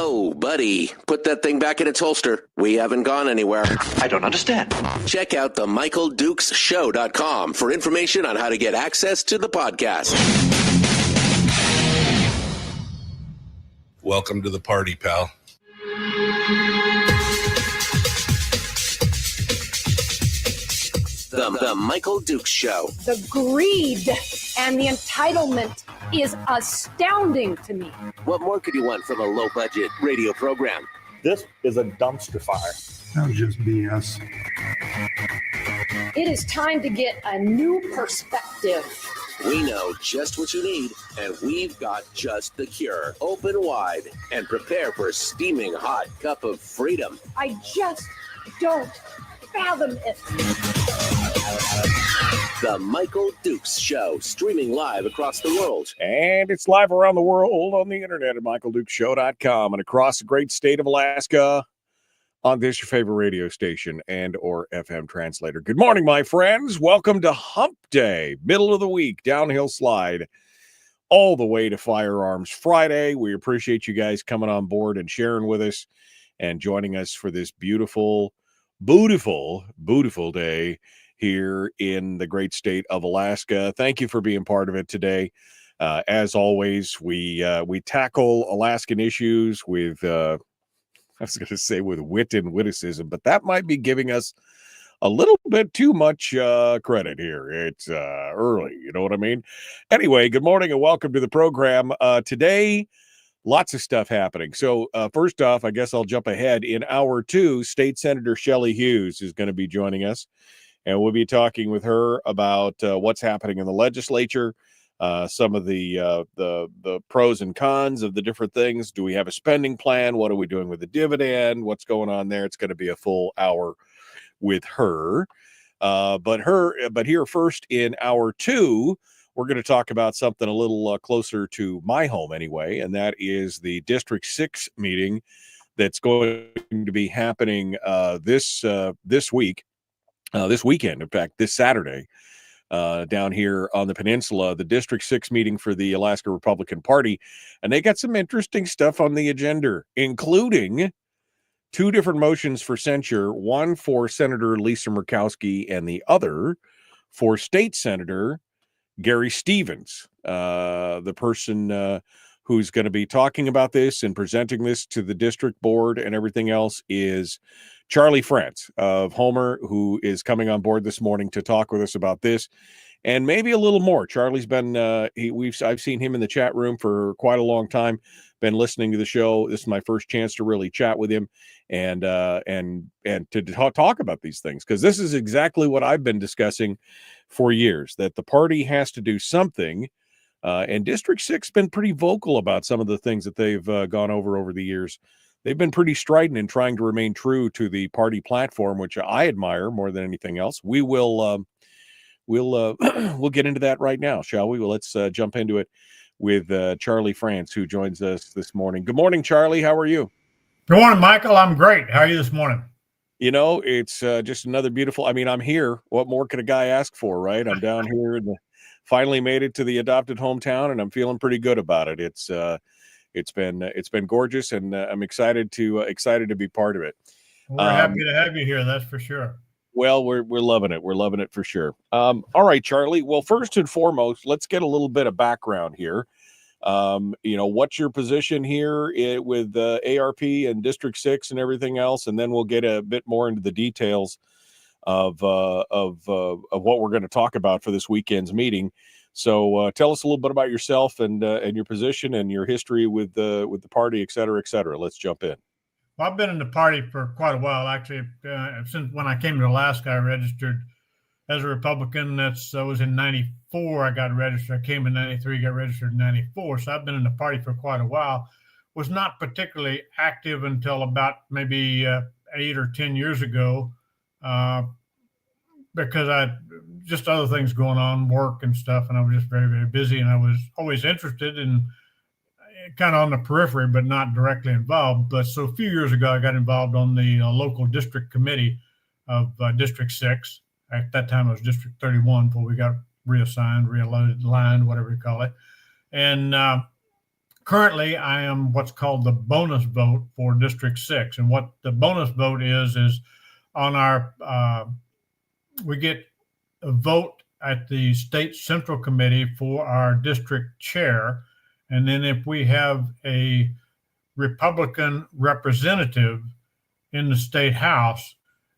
Whoa, buddy. Put that thing back in its holster. We haven't gone anywhere. I don't understand. Check out the MichaelDukesShow.com for information on how to get access to the podcast. Welcome to the party, pal. The Michael Dukes Show. The greed and the entitlement is astounding to me. What more could you want from a low-budget radio program? This is a dumpster fire. That was just BS. It is time to get a new perspective. We know just what you need, and we've got just the cure. Open wide and prepare for a steaming hot cup of freedom. I just don't fathom it. The Michael Dukes Show, streaming live across the world. And it's live around the world on the internet at MichaelDukesShow.com and across the great state of Alaska on this your favorite radio station and or FM translator. Good morning, my friends. Welcome to Hump Day, middle of the week, downhill slide, all the way to Firearms Friday. We appreciate you guys coming on board and sharing with us and joining us for this beautiful day here in the great state of Alaska. Thank you for being part of it today. As always, we tackle Alaskan issues with, I was going to say with wit and witticism, but that might be giving us a little bit too much credit here. It's early, you know what I mean? Anyway, good morning and welcome to the program. Today, lots of stuff happening. So first off, I guess I'll jump ahead. In hour two, State Senator Shelley Hughes is going to be joining us. And we'll be talking with her about what's happening in the legislature, some of the pros and cons of the different things. Do we have a spending plan? What are we doing with the dividend? What's going on there? It's going to be a full hour with her. But here first in hour two, we're going to talk about something a little closer to my home anyway, and that is the District 6 meeting that's going to be happening this week. This weekend, in fact, this Saturday, down here on the peninsula, the District 6 meeting for the Alaska Republican Party. And they got some interesting stuff on the agenda, including two different motions for censure, one for Senator Lisa Murkowski and the other for State Senator Gary Stevens, the person who's going to be talking about this and presenting this to the district board and everything else is Charlie Franz of Homer, who is coming on board this morning to talk with us about this and maybe a little more. Charlie's been I've seen him in the chat room for quite a long time, been listening to the show. This is my first chance to really chat with him and to talk about these things, because this is exactly what I've been discussing for years, that the party has to do something. And District 6 been pretty vocal about some of the things that they've gone over the years. They've been pretty strident in trying to remain true to the party platform, which I admire more than anything else. We'll get into that right now, shall we? Well, let's jump into it with Charlie Franz, who joins us this morning. Good morning, Charlie. How are you? Good morning, Michael. I'm great. How are you this morning? You know, it's just another beautiful. I mean, I'm here. What more could a guy ask for, right? I'm down here and finally made it to the adopted hometown, and I'm feeling pretty good about it. It's been gorgeous, and I'm excited to be part of it. We're happy to have you here. That's for sure. Well, we're loving it. We're loving it for sure. All right, Charlie. Well, first and foremost, let's get a little bit of background here. What's your position here with ARP and District 6 and everything else, and then we'll get a bit more into the details of what we're going to talk about for this weekend's meeting. So tell us a little bit about yourself and your position and your history with the party, et cetera, et cetera. Let's jump in. Well, I've been in the party for quite a while, actually. Since when I came to Alaska, I registered as a Republican. That was in 94. I got registered. I came in 93, got registered in 94. So I've been in the party for quite a while. Was not particularly active until about maybe 8 or 10 years ago, because I just other things going on, work and stuff, and I was just very, very busy. And I was always interested in kind of on the periphery, but not directly involved. But so a few years ago, I got involved on the local district committee of District 6. At that time, it was District 31 before we got reassigned, realigned, whatever you call it. And currently I am what's called the bonus vote for District 6. And what the bonus vote is on our, we get a vote at the State Central Committee for our district chair. And then if we have a Republican representative in the state house,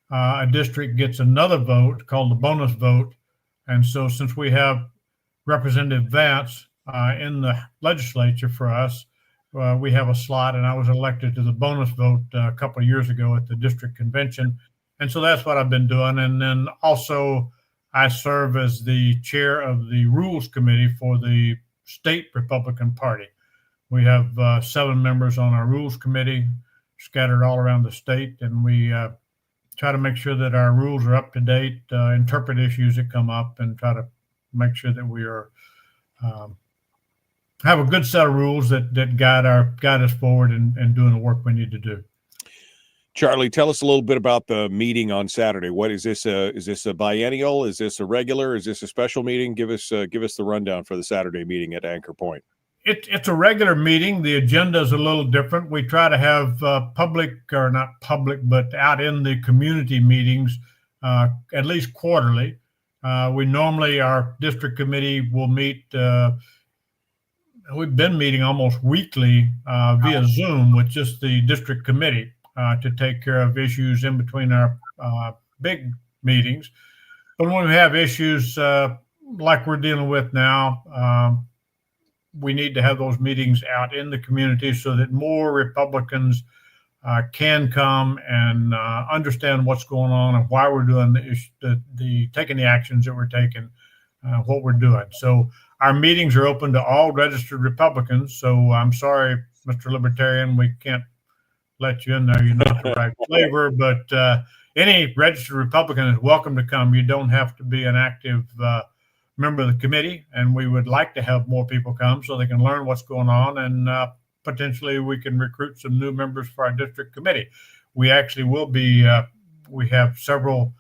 a district gets another vote called the bonus vote. And so since we have Representative Vance in the legislature for us, we have a slot, and I was elected to the bonus vote a couple of years ago at the district convention. And so that's what I've been doing. And then also I serve as the chair of the Rules Committee for the state Republican Party. We have 7 members on our Rules Committee scattered all around the state, and we try to make sure that our rules are up to date, interpret issues that come up, and try to make sure that we are have a good set of rules that guide us forward and doing the work we need to do. Charlie, tell us a little bit about the meeting on Saturday. What is this? Is this a biennial? Is this a regular? Is this a special meeting? Give us the rundown for the Saturday meeting at Anchor Point. It's a regular meeting. The agenda is a little different. We try to have public, or not public, but out in the community meetings at least quarterly. Our district committee will meet. We've been meeting almost weekly via Zoom with just the district committee to take care of issues in between our big meetings. But when we have issues like we're dealing with now, we need to have those meetings out in the community so that more Republicans can come and understand what's going on and why we're doing taking the actions that we're taking, what we're doing. So our meetings are open to all registered Republicans. So I'm sorry, Mr. Libertarian, we can't let you in there. You're not the right flavor, but any registered Republican is welcome to come. You don't have to be an active member of the committee, and we would like to have more people come so they can learn what's going on, and potentially we can recruit some new members for our district committee. We actually will be, we have several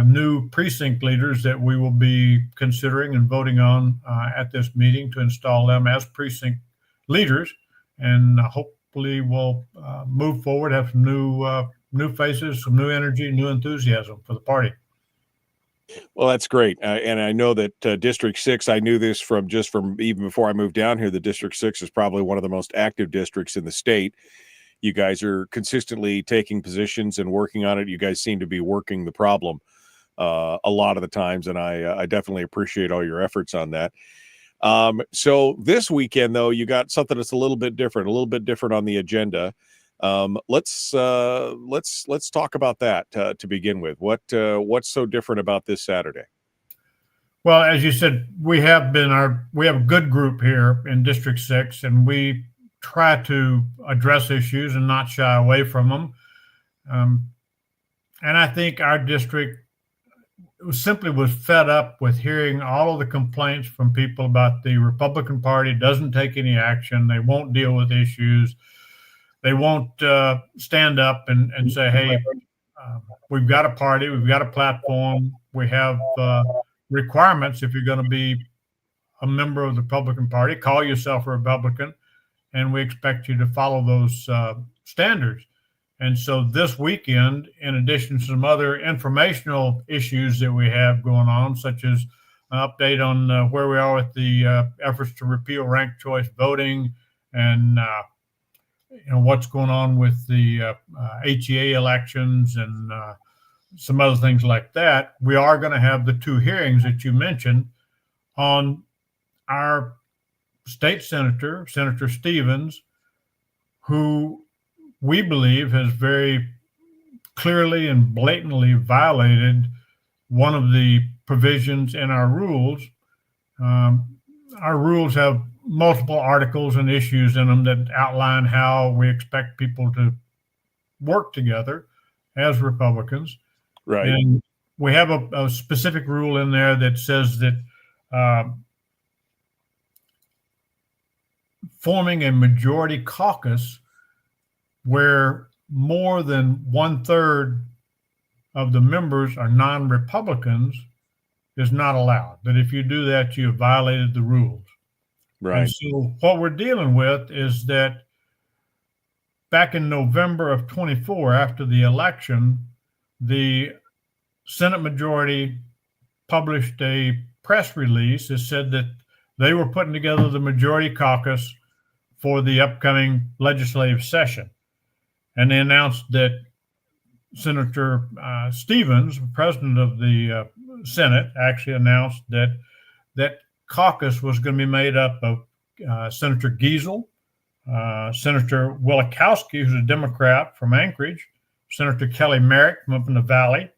new precinct leaders that we will be considering and voting on at this meeting to install them as precinct leaders, and hopefully we'll move forward, have some new faces, some new energy, new enthusiasm for the party. Well, that's great. And I know that District 6, I knew this from even before I moved down here, the District 6 is probably one of the most active districts in the state. You guys are consistently taking positions and working on it. You guys seem to be working the problem a lot of the times, and I definitely appreciate all your efforts on that. So this weekend, though, you got something that's a little bit different on the agenda. Let's talk about that to begin with. What's so different about this Saturday? Well, as you said, we have a good group here in District 6, and we try to address issues and not shy away from them. And I think our district was fed up with hearing all of the complaints from people about the Republican Party doesn't take any action. They won't deal with issues. They won't stand up and say, hey, we've got a party, we've got a platform, we have requirements. If you're going to be a member of the Republican Party, call yourself a Republican, and we expect you to follow those standards. And so this weekend, in addition to some other informational issues that we have going on, such as an update on where we are with the efforts to repeal ranked choice voting, and what's going on with the HEA elections and some other things like that, we are going to have the 2 hearings that you mentioned on our state senator, Senator Stevens, who we believe has very clearly and blatantly violated one of the provisions in our rules. Our rules have multiple articles and issues in them that outline how we expect people to work together as Republicans. Right. And we have a specific rule in there that says that forming a majority caucus where more than 1/3 of the members are non-Republicans is not allowed. That if you do that, you have violated the rules. Right. And so what we're dealing with is that back in November of 24, after the election, the Senate majority published a press release that said that they were putting together the majority caucus for the upcoming legislative session. And they announced that Senator Stevens, president of the Senate, actually announced that that caucus was going to be made up of Senator Giesel, Senator Murkowski, who's a Democrat from Anchorage, Senator Kelly Merrick from up in the Valley,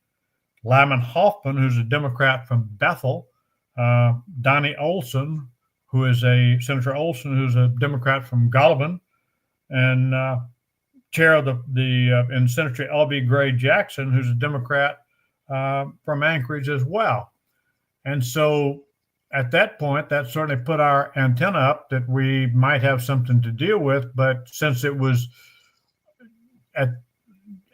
Lyman Hoffman, who's a Democrat from Bethel, Donnie Olson, Senator Olson, who's a Democrat from Golovin, and chair of and Senator L.B. Gray Jackson, who's a Democrat from Anchorage as well. And so at that point, that certainly put our antenna up that we might have something to deal with. But since it was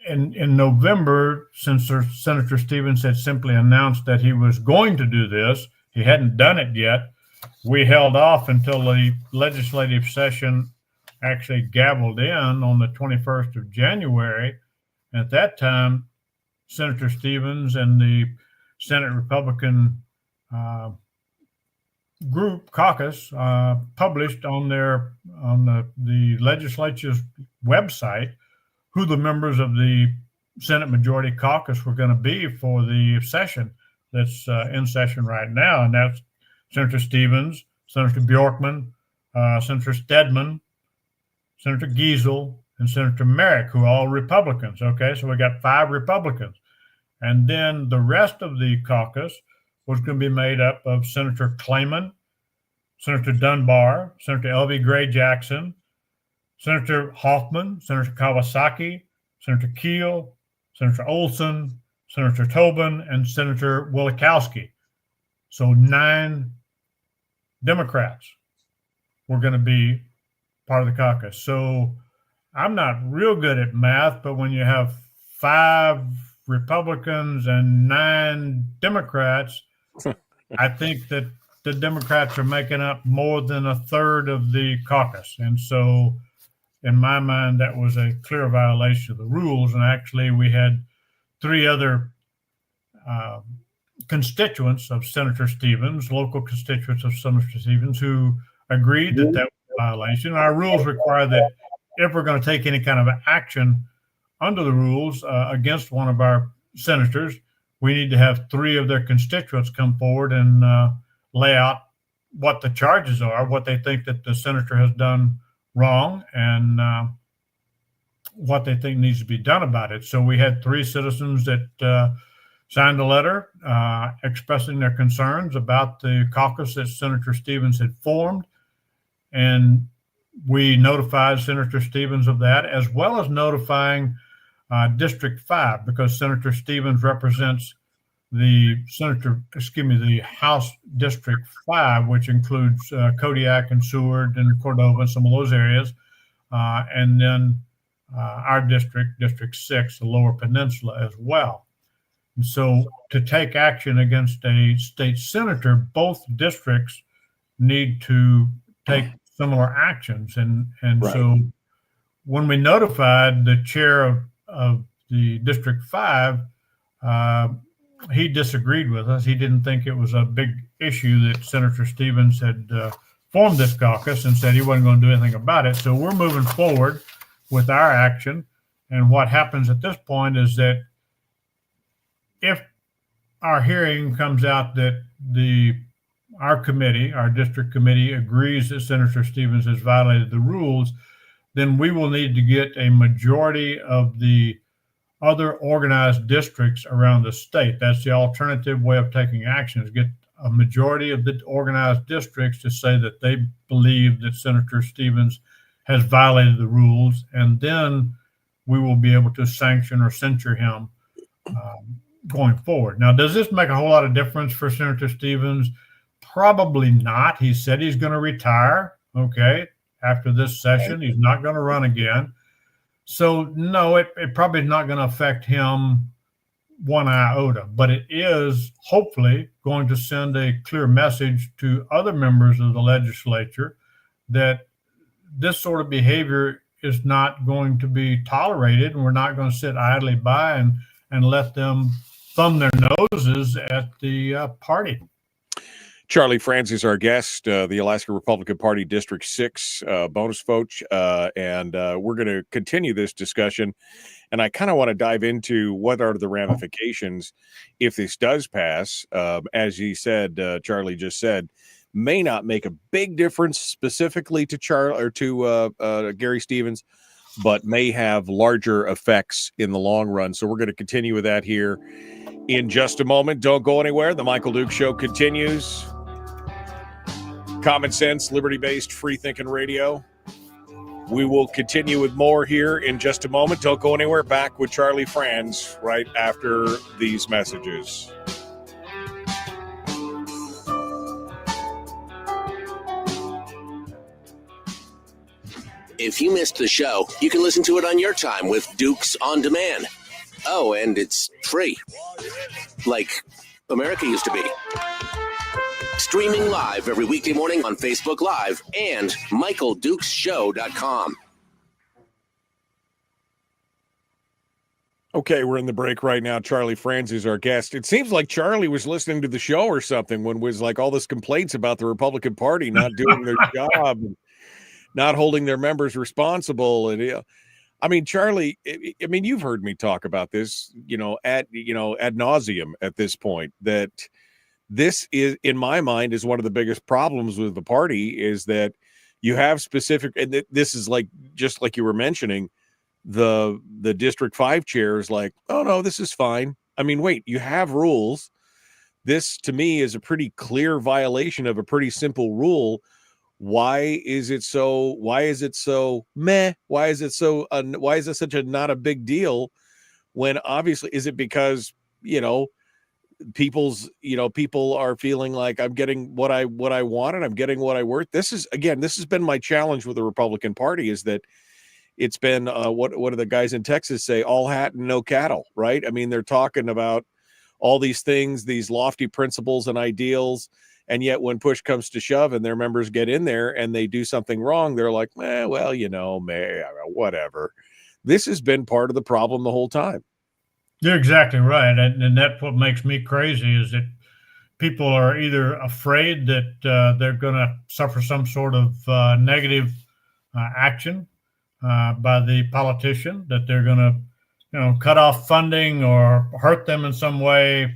in November, since Senator Stevens had simply announced that he was going to do this, he hadn't done it yet, we held off until the legislative session actually gavelled in on the 21st of January. At that time, Senator Stevens and the Senate Republican group caucus published on the legislature's website who the members of the Senate Majority Caucus were going to be for the session that's in session right now, and that's Senator Stevens, Senator Bjorkman, Senator Stedman, Senator Giesel, and Senator Merrick, who are all Republicans. Okay, so we got 5 Republicans. And then the rest of the caucus was going to be made up of Senator Clayman, Senator Dunbar, Senator L.B. Gray Jackson, Senator Hoffman, Senator Kawasaki, Senator Keel, Senator Olson, Senator Tobin, and Senator Murkowski. So 9 Democrats were going to be part of the caucus. So I'm not real good at math, but when you have 5 Republicans and 9 Democrats, I think that the Democrats are making up more than a third of the caucus. And so in my mind, that was a clear violation of the rules. And actually, we had 3 other constituents of Senator Stevens, local constituents of Senator Stevens, who agreed that that was a violation. Our rules require that if we're going to take any kind of action under the rules against one of our senators, we need to have 3 of their constituents come forward and lay out what the charges are, what they think that the senator has done wrong, and what they think needs to be done about it. So we had 3 citizens that signed a letter expressing their concerns about the caucus that Senator Stevens had formed. And we notified Senator Stevens of that, as well as notifying District 5, because Senator Stevens represents the House District 5, which includes Kodiak and Seward and Cordova and some of those areas. And then our district, District 6, the Lower Peninsula as well. And so to take action against a state senator, both districts need to take similar actions. And right. So when we notified the chair of the District 5, he disagreed with us. He didn't think it was a big issue that Senator Stevens had formed this caucus, and said he wasn't going to do anything about it. So we're moving forward with our action. And what happens at this point is that if our hearing comes out that our committee, our district committee, agrees that Senator Stevens has violated the rules, then we will need to get a majority of the other organized districts around the state. That's the alternative way of taking action, is get a majority of the organized districts to say that they believe that Senator Stevens has violated the rules, and then we will be able to sanction or censure him going forward. Now, does this make a whole lot of difference for Senator Stevens? Probably not. He said he's going to retire, okay, after this session. He's not going to run again. So, no, it probably is not going to affect him one iota, but it is hopefully going to send a clear message to other members of the legislature that this sort of behavior is not going to be tolerated, and we're not going to sit idly by and let them thumb their noses at the party. Charlie Franz is our guest, the Alaska Republican Party District 6 bonus vote, and we're going to continue this discussion. And I kind of want to dive into what are the ramifications if this does pass. As he said, Charlie just said, may not make a big difference specifically to Charlie or to Gary Stevens, but may have larger effects in the long run. So we're going to continue with that here in just a moment. Don't go anywhere. The Michael Duke Show continues. Common sense, liberty-based, free-thinking radio. We will continue with more here in just a moment. Don't go anywhere. Back with Charlie Franz right after these messages. If you missed the show, you can listen to it on your time with Dukes On Demand. Oh, and it's free. Like America used to be. Streaming live every weekday morning on Facebook Live and MichaelDukesShow.com. Okay, we're in the break right now. Charlie Franz is our guest. It seems like Charlie was listening to the show or something when was like all this complaints about the Republican Party not doing their job, and not holding their members responsible. And I mean, Charlie, I mean, you've heard me talk about this, ad nauseum at this point, that this is, in my mind, is one of the biggest problems with the party, is that you have specific, and this is like, just like you were mentioning, the District 5 chair is like, oh no, this is fine. I mean, wait, you have rules. This to me is a pretty clear violation of a pretty simple rule. Why is it so meh? Why is it such a not a big deal, when obviously, is it because, people are feeling like I'm getting what I want and I'm getting what I worth? This has been my challenge with the Republican Party, is that it's been what do the guys in Texas say? All hat and no cattle, right? I mean, they're talking about all these things, these lofty principles and ideals, and yet when push comes to shove and their members get in there and they do something wrong, they're like, whatever. This has been part of the problem the whole time. You're exactly right. And that's what makes me crazy, is that people are either afraid that they're going to suffer some sort of negative action by the politician, that they're going to, cut off funding or hurt them in some way,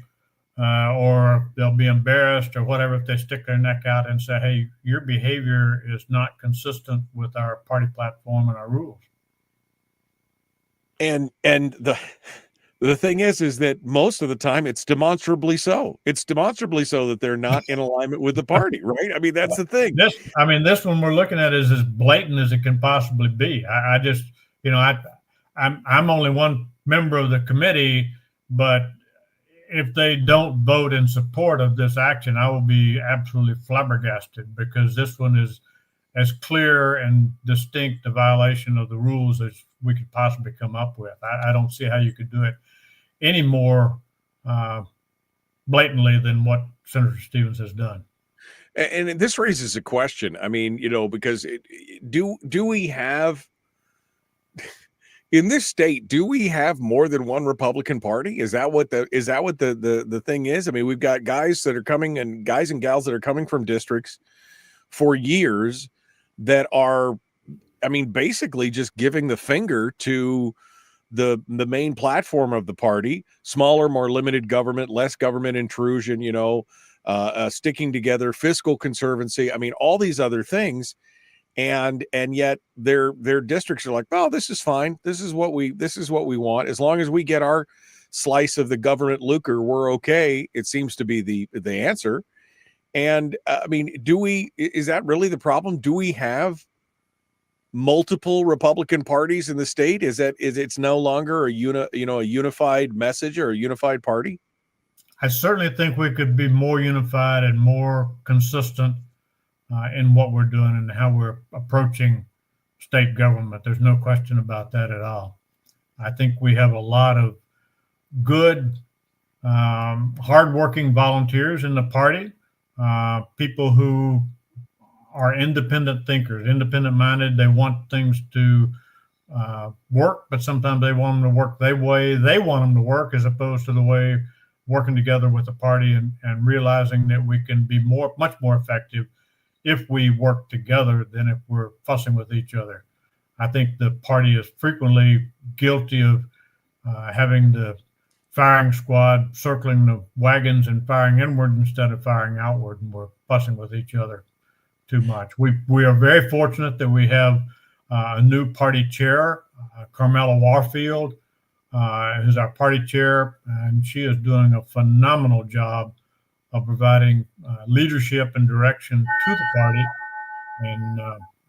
or they'll be embarrassed or whatever if they stick their neck out and say, hey, your behavior is not consistent with our party platform and our rules. And the thing is that most of the time it's demonstrably so. It's demonstrably so that they're not in alignment with the party, right? I mean, that's the thing. This one we're looking at is as blatant as it can possibly be. I'm only one member of the committee, but if they don't vote in support of this action, I will be absolutely flabbergasted, because this one is as clear and distinct a violation of the rules as we could possibly come up with. I don't see how you could do it any more blatantly than what Senator Stevens has done. And this raises a question. I mean, because do we have, in this state, do we have more than one Republican Party? Is that what the thing is? I mean, we've got guys and gals that are coming from districts for years that are, basically just giving the finger to the main platform of the party: smaller, more limited government, less government intrusion, sticking together, fiscal conservancy. I mean, all these other things. And yet their districts are like, oh, this is fine. This is what we want. As long as we get our slice of the government lucre, we're okay. It seems to be the answer. And is that really the problem? Do we have multiple Republican parties in the state? Is it's no longer a unified message or a unified party? I certainly think we could be more unified and more consistent in what we're doing and how we're approaching state government. There's no question about that at all. I think we have a lot of good, hardworking volunteers in the party, people who are independent thinkers, independent minded. They want things to work, but sometimes they want them to work their way they want them to work, as opposed to the way working together with the party, and realizing that we can be much more effective if we work together than if we're fussing with each other. I think the party is frequently guilty of having the firing squad circling the wagons and firing inward instead of firing outward, and we're fussing with each other too much. We are very fortunate that we have a new party chair, Carmela Warfield, who's our party chair, and she is doing a phenomenal job of providing leadership and direction to the party. And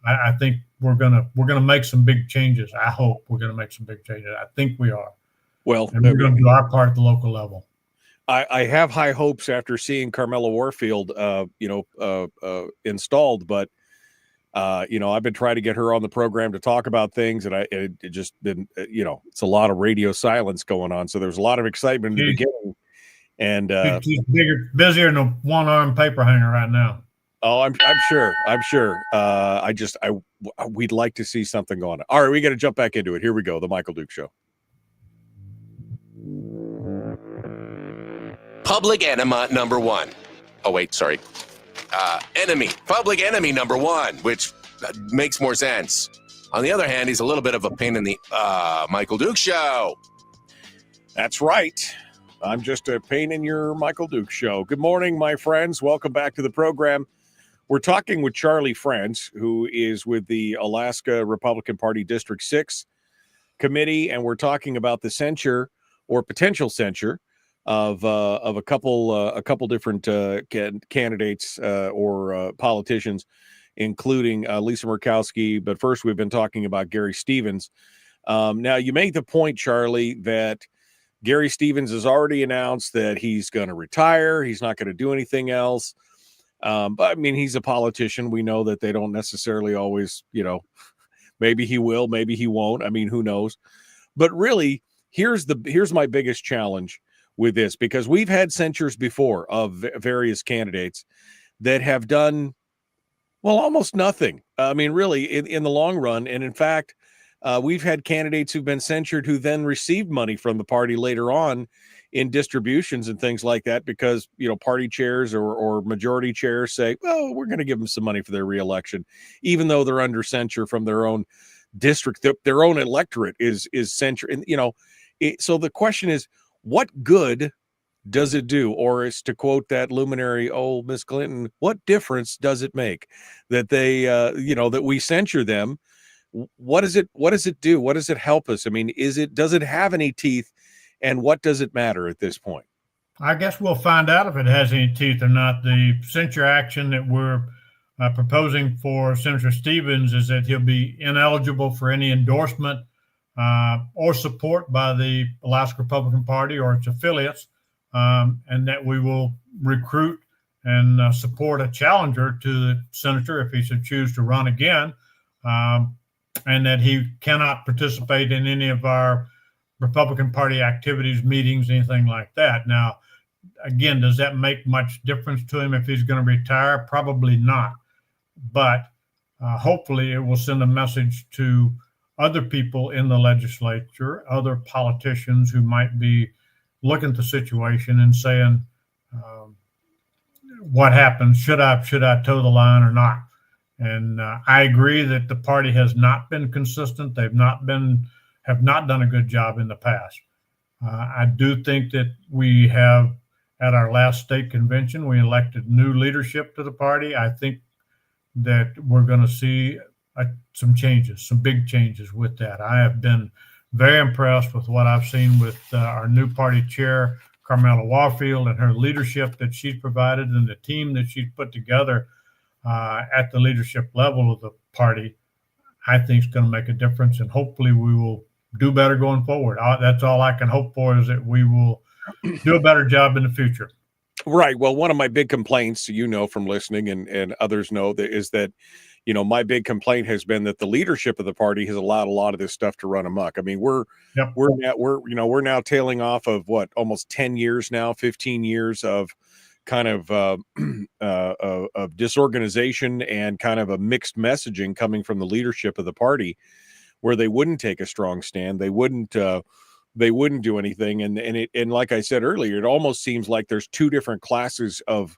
I think we're gonna make some big changes. I hope we're gonna make some big changes. I think we are. Well, and we're going to do our part at the local level. I have high hopes after seeing Carmela Warfield, installed, but I've been trying to get her on the program to talk about things, and it just been, it's a lot of radio silence going on. So there's a lot of excitement in the beginning, and she's busier than a one-arm paper hanger right now. Oh, I'm sure. We'd like to see something going on. All right, we got to jump back into it. Here we go. The Michael Duke Show. Public enema number one. Oh, wait, sorry. Public enemy number one, which makes more sense. On the other hand, he's a little bit of a pain in the Michael Duke Show. That's right. I'm just a pain in your Michael Duke Show. Good morning, my friends. Welcome back to the program. We're talking with Charlie Franz, who is with the Alaska Republican Party District 6 committee, and we're talking about the censure or potential censure of a couple different candidates or politicians, including Lisa Murkowski. But first, we've been talking about Gary Stevens. Now, you make the point, Charlie, that Gary Stevens has already announced that he's going to retire. He's not going to do anything else. But I mean, he's a politician. We know that they don't necessarily always, maybe he will, maybe he won't. I mean, who knows? But really, here's my biggest challenge with this, because we've had censures before of various candidates that have done, well, almost nothing. I mean, really, in the long run. And in fact, we've had candidates who've been censured who then received money from the party later on in distributions and things like that, because, party chairs or majority chairs say, well, we're going to give them some money for their reelection, even though they're under censure from their own district. Their own electorate is censure. And, so the question is, what good does it do? Or is, to quote that luminary, Miss Clinton, what difference does it make that they, that we censure them? What does it do? What does it help us? I mean, does it have any teeth? And what does it matter at this point? I guess we'll find out if it has any teeth or not. The censure action that we're proposing for Senator Stevens is that he'll be ineligible for any endorsement or support by the Alaska Republican Party or its affiliates, and that we will recruit and support a challenger to the senator if he should choose to run again, and that he cannot participate in any of our Republican Party activities, meetings, anything like that. Now, again, does that make much difference to him if he's going to retire? Probably not. But hopefully it will send a message to other people in the legislature, other politicians who might be looking at the situation and saying, what happens? Should I toe the line or not? And I agree that the party has not been consistent. Have not done a good job in the past. I do think that we have, at our last state convention, we elected new leadership to the party. I think that we're going to see some changes, some big changes with that. I have been very impressed with what I've seen with our new party chair, Carmela Warfield, and her leadership that she's provided and the team that she's put together at the leadership level of the party. I think is going to make a difference, and hopefully we will do better going forward. That's all I can hope for, is that we will do a better job in the future. Right. Well, one of my big complaints, from listening and others know, that is that, my big complaint has been that the leadership of the party has allowed a lot of this stuff to run amok. I mean, we're now tailing off of almost 10 years now, 15 years of kind of disorganization and kind of a mixed messaging coming from the leadership of the party, where they wouldn't take a strong stand, they wouldn't do anything, and like I said earlier, it almost seems like there's two different classes of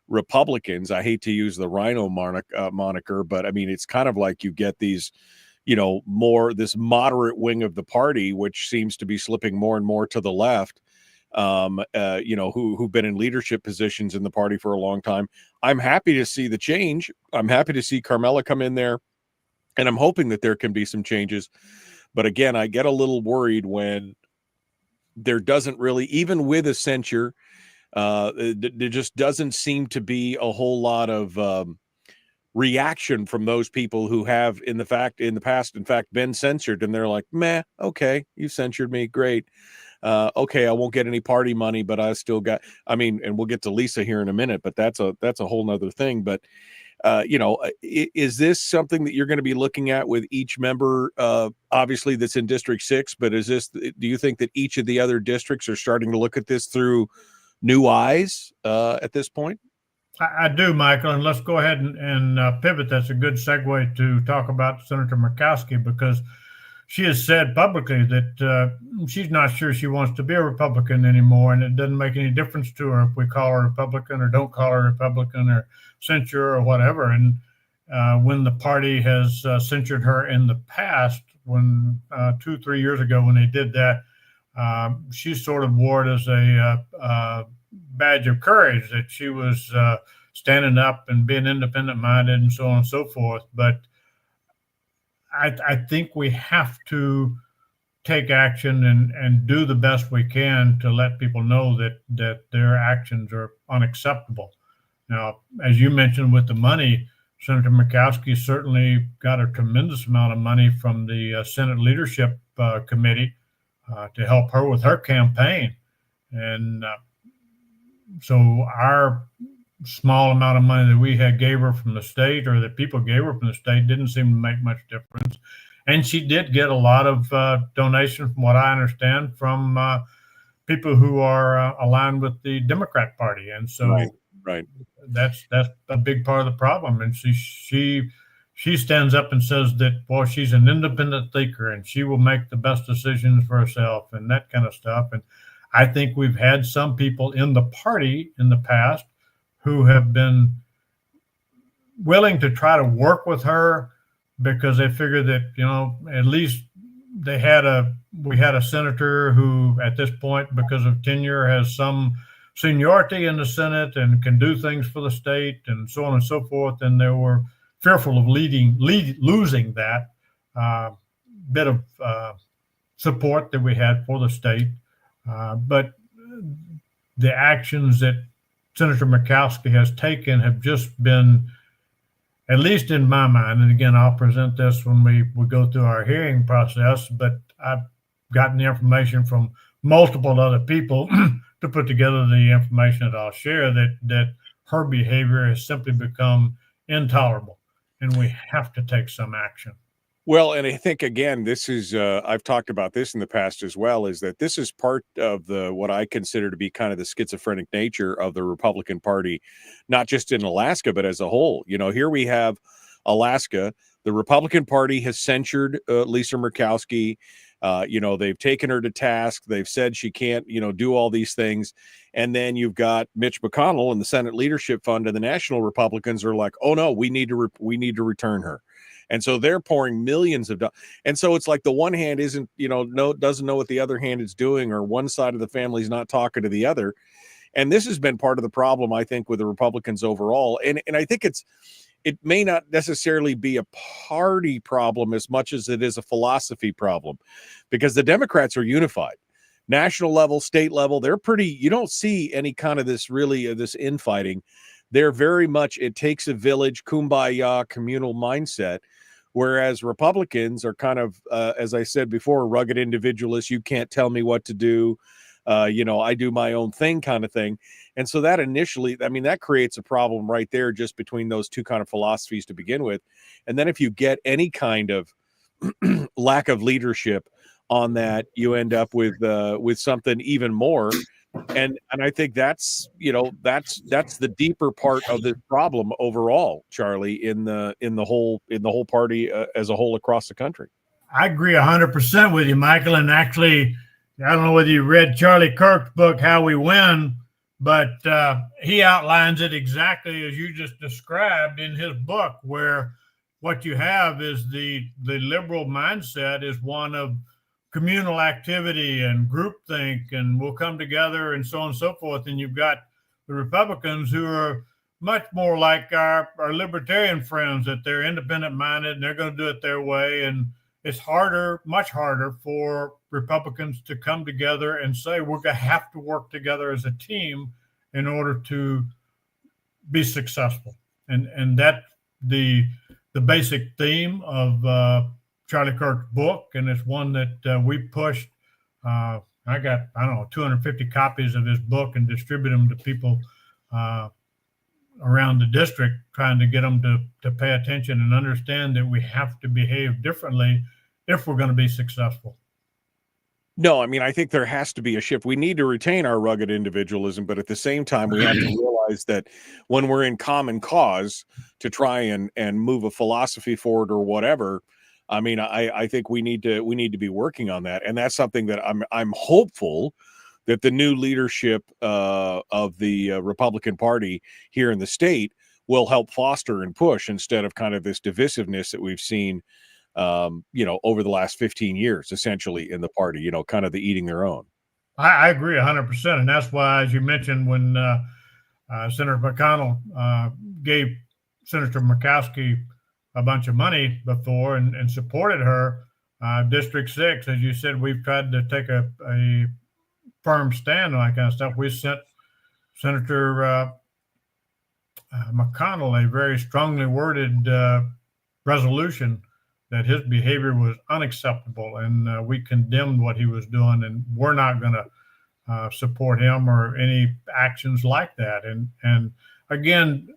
Republicans. I hate to use the rhino moniker, but I mean, it's kind of like you get these, more this moderate wing of the party, which seems to be slipping more and more to the left, who've been in leadership positions in the party for a long time. I'm happy to see the change. I'm happy to see Carmella come in there, and I'm hoping that there can be some changes. But again, I get a little worried when there doesn't really, even with a censure, there just doesn't seem to be a whole lot of reaction from those people who have in the past been censored, and they're like, meh, okay, you censured me, great. Okay, I won't get any party money, but I still got, and we'll get to Lisa here in a minute, but that's a whole nother thing. But is this something that you're going to be looking at with each member, obviously that's in District 6, but do you think that each of the other districts are starting to look at this through new eyes at this point? I do, Michael, and let's go ahead and pivot. That's a good segue to talk about Senator Murkowski, because she has said publicly that she's not sure she wants to be a Republican anymore, and it doesn't make any difference to her if we call her Republican or don't call her Republican or censure or whatever. And when the party has censured her in the past, when 2-3 years ago when they did that, she sort of wore it as a badge of courage that she was standing up and being independent-minded and so on and so forth. But I think we have to take action and do the best we can to let people know that their actions are unacceptable. Now, as you mentioned with the money, Senator Murkowski certainly got a tremendous amount of money from the Senate Leadership Committee to help her with her campaign. And so our small amount of money that we gave her from the state, or that people gave her from the state, didn't seem to make much difference. And she did get a lot of donations, from what I understand, from people who are aligned with the Democrat Party. And so right. That's a big part of the problem. And she stands up and says that, well, she's an independent thinker and she will make the best decisions for herself and that kind of stuff. And I think we've had some people in the party in the past who have been willing to try to work with her because they figure that, at least we had a senator who at this point, because of tenure, has some seniority in the Senate and can do things for the state and so on and so forth. And they were fearful of losing that bit of support that we had for the state. But the actions that Senator Murkowski has taken have just been, at least in my mind, and again, I'll present this when we go through our hearing process, but I've gotten the information from multiple other people to put together the information that I'll share, that her behavior has simply become intolerable, and we have to take some action. Well, and I think, again, this is, I've talked about this in the past as well, is that this is part of what I consider to be kind of the schizophrenic nature of the Republican Party, not just in Alaska, but as a whole. Here we have Alaska. The Republican Party has censured Lisa Murkowski. They've taken her to task. They've said she can't, do all these things. And then you've got Mitch McConnell and the Senate Leadership Fund, and the national Republicans are like, oh no, we need to return her. And so they're pouring millions of dollars. And so it's like the one hand isn't, doesn't know what the other hand is doing, or one side of the family is not talking to the other. And this has been part of the problem, I think, with the Republicans overall. And I think it may not necessarily be a party problem as much as it is a philosophy problem, because the Democrats are unified. National level, state level, they're pretty, you don't see any kind of this infighting. They're very much, it takes a village, kumbaya, communal mindset, whereas Republicans are kind of, as I said before, rugged individualists. You can't tell me what to do. I do my own thing kind of thing. And so that initially, that creates a problem right there, just between those two kind of philosophies to begin with. And then if you get any kind of lack of leadership on that, you end up with something even more And I think that's the deeper part of the problem overall, Charlie, in the whole party as a whole across the country. I agree 100% with you, Michael. And actually, I don't know whether you read Charlie Kirk's book, How We Win, but he outlines it exactly as you just described in his book, where what you have is the liberal mindset is one of communal activity and groupthink, and we'll come together and so on and so forth. And you've got the Republicans who are much more like our libertarian friends, that they're independent minded and they're going to do it their way. And it's much harder for Republicans to come together and say, we're going to have to work together as a team in order to be successful. And that's the basic theme of Charlie Kirk's book. And it's one that we pushed. I got, 250 copies of his book and distribute them to people around the district, trying to get them to pay attention and understand that we have to behave differently if we're going to be successful. No, I mean, I think there has to be a shift. We need to retain our rugged individualism, but at the same time, we have to realize that when we're in common cause to try and move a philosophy forward or whatever, I mean, I think we need to be working on that. And that's something that I'm hopeful that the new leadership of the Republican Party here in the state will help foster and push, instead of kind of this divisiveness that we've seen over the last 15 years, essentially, in the party, kind of the eating their own. I agree 100%. And that's why, as you mentioned, when Senator McConnell gave Senator Murkowski a bunch of money before and supported her, District 6, as you said, we've tried to take a firm stand on that kind of stuff. We sent Senator McConnell a very strongly worded resolution that his behavior was unacceptable, and we condemned what he was doing, and we're not going to support him or any actions like that. And again,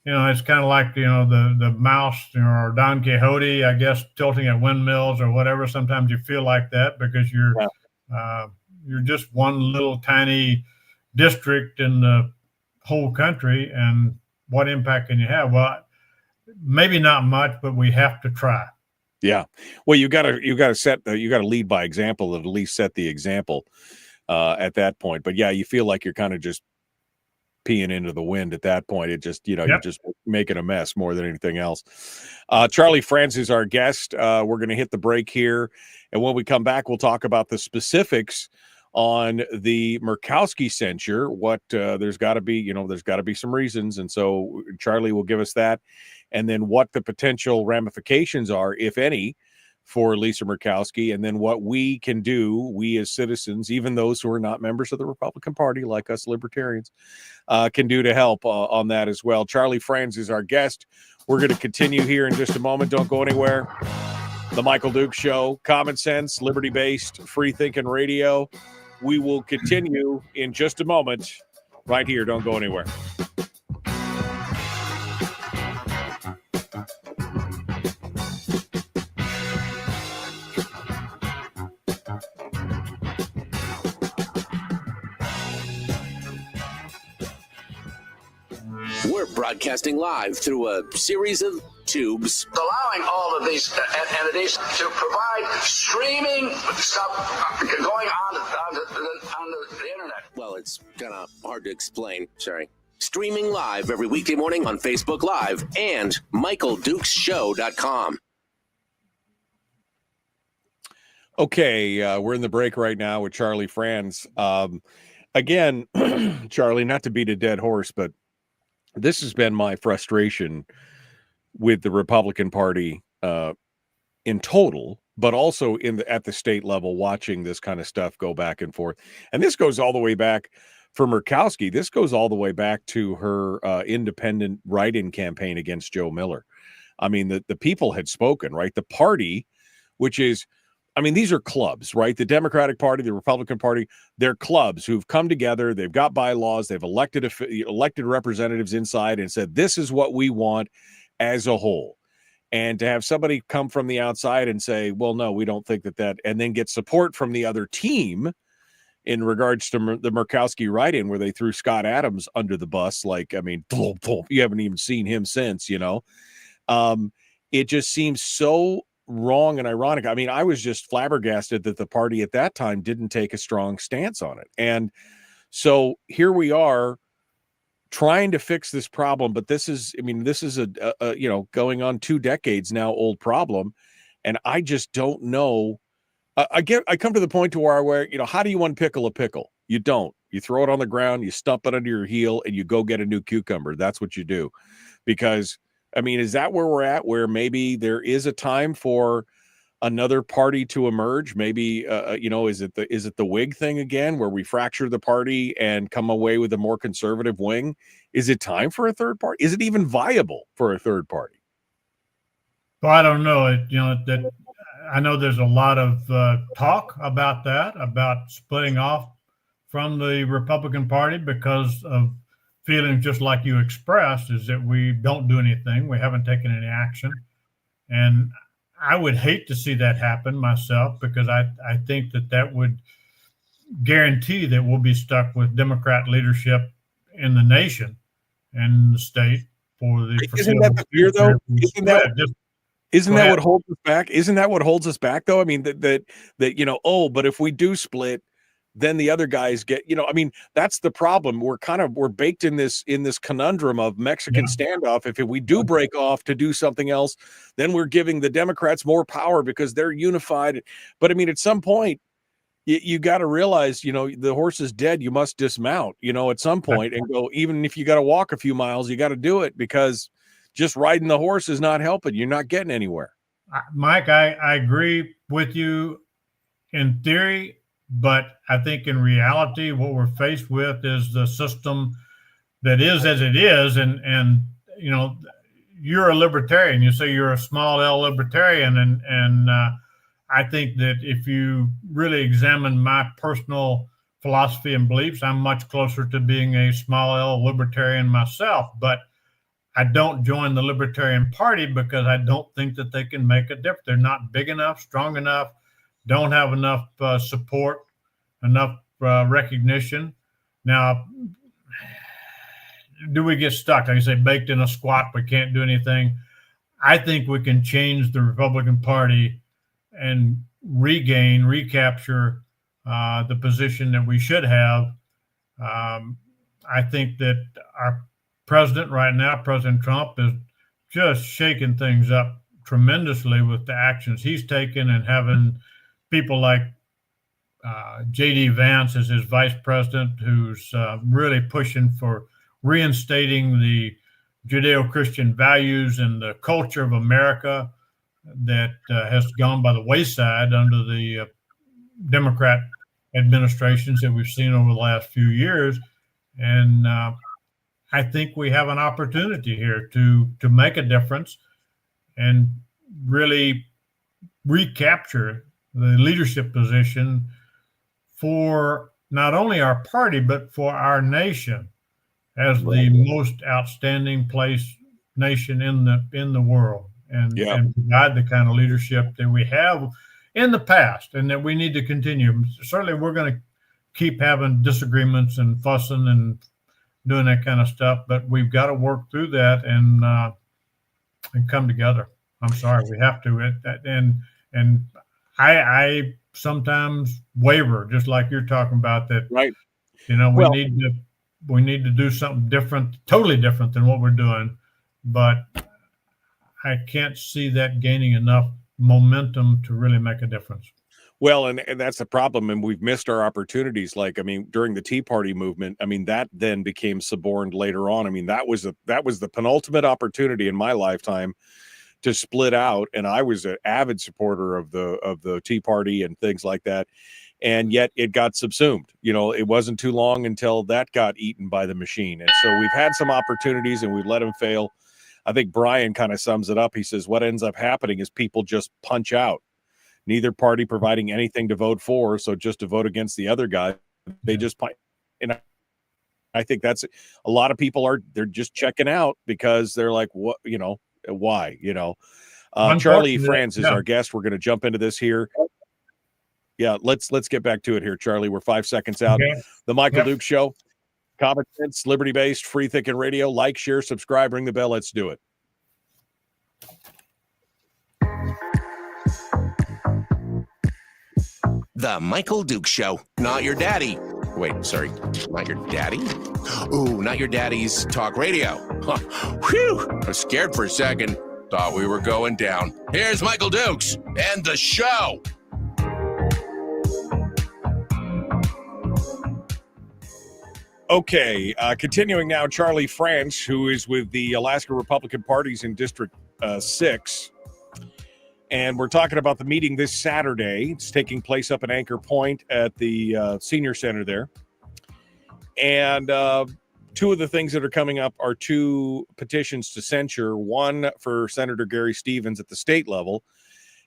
it's kind of like the mouse, or Don Quixote, I guess, tilting at windmills or whatever. Sometimes you feel like that because you're just one little tiny district in the whole country, and what impact can you have? Well, maybe not much, but we have to try. Yeah. Well, you got to lead by example, and at least set the example at that point. But yeah, you feel like you're kind of just peeing into the wind at that point. It just, you're just making a mess more than anything else. Charlie Franz is our guest. We're going to hit the break here. And when we come back, we'll talk about the specifics on the Murkowski censure. What there's got to be some reasons. And so Charlie will give us that. And then what the potential ramifications are, if any, for Lisa Murkowski, and then what we can do, we as citizens, even those who are not members of the Republican Party, like us libertarians, can do to help on that as well. Charlie Franz is our guest. We're going to continue here in just a moment. Don't go anywhere. The Michael Dukes Show, common sense, liberty-based, free-thinking radio. We will continue in just a moment right here. Don't go anywhere. We're broadcasting live through a series of tubes, allowing all of these entities to provide streaming stuff going on the internet. Well, it's kind of hard to explain. Sorry. Streaming live every weekday morning on Facebook Live and MichaelDukesShow.com. Okay, we're in the break right now with Charlie Franz. Again, Charlie, not to beat a dead horse, but this has been my frustration with the Republican Party in total, but also at the state level, watching this kind of stuff go back and forth. And this goes all the way back for Murkowski. This goes all the way back to her independent write-in campaign against Joe Miller. I mean, the people had spoken, right? The party, which is, I mean, these are clubs, right? The Democratic Party, the Republican Party, they're clubs who've come together. They've got bylaws. They've elected representatives inside and said, this is what we want as a whole. And to have somebody come from the outside and say, well, no, we don't think that, and then get support from the other team in regards to the Murkowski write-in, where they threw Scott Adams under the bus. Like, I mean, you haven't even seen him since, you know. It just seems so wrong and ironic. I mean, I was just flabbergasted that the party at that time didn't take a strong stance on it. And so here we are trying to fix this problem, but this is a you know, going on 2 decades now old problem. And I just don't know. I come to the point to where, you know, how do you unpickle a pickle? You don't. You throw it on the ground, you stump it under your heel, and you go get a new cucumber. That's what you do. Because, I mean, is that where we're at, where maybe there is a time for another party to emerge? Maybe, you know, is it the Whig thing again, where we fracture the party and come away with a more conservative wing? Is it time for a third party? Is it even viable for a third party? Well, I don't know. I know there's a lot of talk about that, about splitting off from the Republican Party because of feelings just like you expressed, is that we don't do anything. We haven't taken any action. And I would hate to see that happen myself, because I think that would guarantee that we'll be stuck with Democrat leadership in the nation and the state for the Isn't that the fear, though? Isn't that what holds us back? Isn't that what holds us back, though? I mean, that you know, but if we do split, then the other guys get, you know, I mean, that's the problem. We're baked in this conundrum of Mexican standoff. If we do break off to do something else, then we're giving the Democrats more power because they're unified. But I mean, at some point, you got to realize, you know, the horse is dead. You must dismount, you know, at some point and go, even if you got to walk a few miles, you got to do it, because just riding the horse is not helping. You're not getting anywhere. Mike, I agree with you in theory, but I think in reality, what we're faced with is the system that is as it is. And you know, you're a libertarian. You say you're a small L libertarian. And I think that if you really examine my personal philosophy and beliefs, I'm much closer to being a small L libertarian myself. But I don't join the Libertarian Party because I don't think that they can make a difference. They're not big enough, strong enough, don't have enough support, enough recognition. Now, do we get stuck? Like I say, baked in a squat, we can't do anything. I think we can change the Republican Party and recapture the position that we should have. I think that our president right now, President Trump, is just shaking things up tremendously with the actions he's taken, and having people like J.D. Vance as his vice president, who's really pushing for reinstating the Judeo-Christian values and the culture of America that has gone by the wayside under the Democrat administrations that we've seen over the last few years. And I think we have an opportunity here to make a difference and really recapture the leadership position for not only our party, but for our nation as the most outstanding nation in the world, and provide the kind of leadership that we have in the past and that we need to continue. Certainly, we're going to keep having disagreements and fussing and doing that kind of stuff, but we've got to work through that and come together. I'm sorry, we have to. And I sometimes waver, just like you're talking about that. Right. You know, we need to do something different, totally different than what we're doing, but I can't see that gaining enough momentum to really make a difference. Well, and that's the problem, and we've missed our opportunities. Like, I mean, during the Tea Party movement, I mean, that then became suborned later on. I mean, that was the penultimate opportunity in my lifetime to split out, and I was an avid supporter of the Tea Party and things like that, and yet it got subsumed. You know, it wasn't too long until that got eaten by the machine, and so we've had some opportunities and we've let them fail. I think Brian kind of sums it up. He says what ends up happening is people just punch out. Neither party providing anything to vote for, so just to vote against the other guy, they just punch. And I think that's a lot of people they're just checking out because they're like, what, you know, why, you know. Charlie Franz is our guest. We're going to jump into this here. Yeah, let's get back to it here, Charlie. We're 5 seconds out. Okay. The Michael Yep. Duke Show, common sense, liberty-based, free thinking radio. Like, share, subscribe, ring the bell. Let's do it. The Michael Duke Show. Not your daddy. Wait, sorry. Not your daddy? Ooh, not your daddy's talk radio. Huh. Whew. I was scared for a second. Thought we were going down. Here's Michael Dukes and the show. Okay, continuing now, Charlie Franz, who is with the Alaska Republican Parties in District 6. And we're talking about the meeting this Saturday. It's taking place up at Anchor Point at the Senior Center there. And two of the things that are coming up are two petitions to censure, one for Senator Gary Stevens at the state level,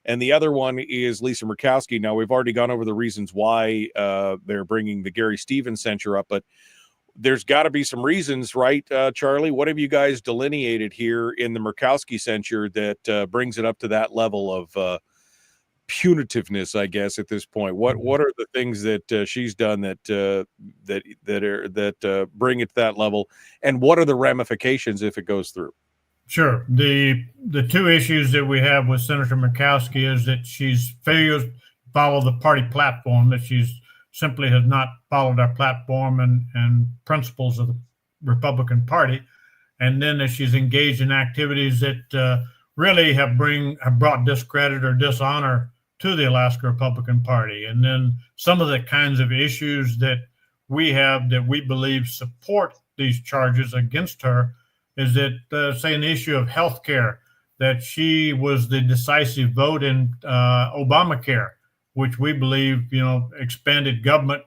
and the other one is Lisa Murkowski. Now, we've already gone over the reasons why they're bringing the Gary Stevens censure up, but there's got to be some reasons, right, Charlie? What have you guys delineated here in the Murkowski censure that brings it up to that level of punitiveness, I guess, at this point? What are the things that she's done that bring it to that level, and what are the ramifications if it goes through? Sure. The two issues that we have with Senator Murkowski is that she's failed to follow the party platform, that she's simply has not followed our platform and principles of the Republican Party, and then that she's engaged in activities that really have brought discredit or dishonor to the Alaska Republican Party. And then some of the kinds of issues that we have that we believe support these charges against her is that, say, an issue of health care, that she was the decisive vote in Obamacare, which we believe, expanded government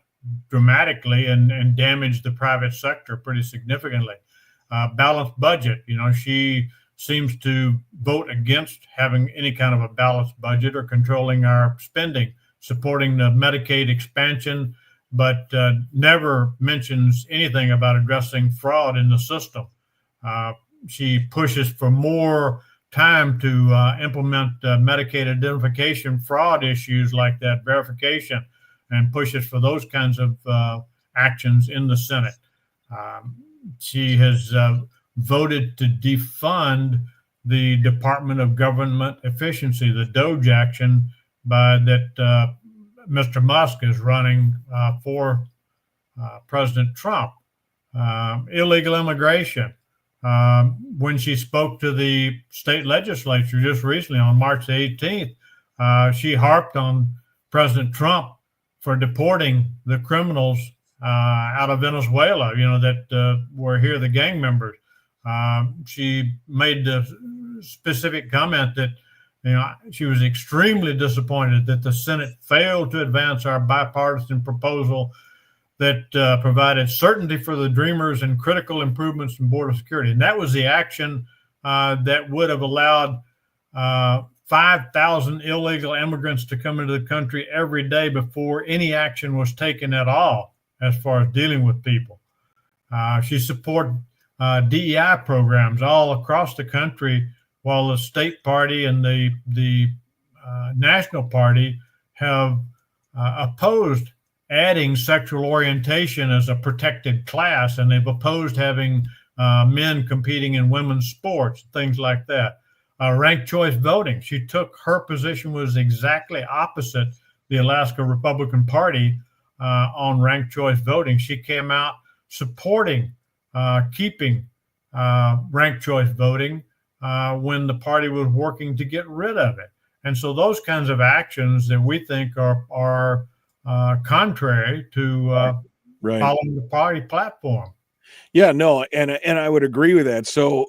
dramatically and damaged the private sector pretty significantly. Balanced budget, she seems to vote against having any kind of a balanced budget or controlling our spending, supporting the Medicaid expansion, but never mentions anything about addressing fraud in the system. She pushes for more time to implement Medicaid identification fraud issues like that, verification, and pushes for those kinds of actions in the Senate. She has voted to defund the Department of Government Efficiency, the DOGE action that Mr. Musk is running for President Trump. Illegal immigration. When she spoke to the state legislature just recently on March 18th, she harped on President Trump for deporting the criminals out of Venezuela, that were here, the gang members. She made the specific comment that, she was extremely disappointed that the Senate failed to advance our bipartisan proposal that provided certainty for the Dreamers and critical improvements in border security. And that was the action that would have allowed 5,000 illegal immigrants to come into the country every day before any action was taken at all as far as dealing with people. She supported DEI programs all across the country, while the state party and the national party have opposed adding sexual orientation as a protected class, and they've opposed having men competing in women's sports, things like that. Ranked choice voting. She took her position was exactly opposite the Alaska Republican Party on ranked choice voting. She came out supporting keeping ranked choice voting when the party was working to get rid of it. And so those kinds of actions that we think are contrary to following the party platform. Yeah, no, and I would agree with that. So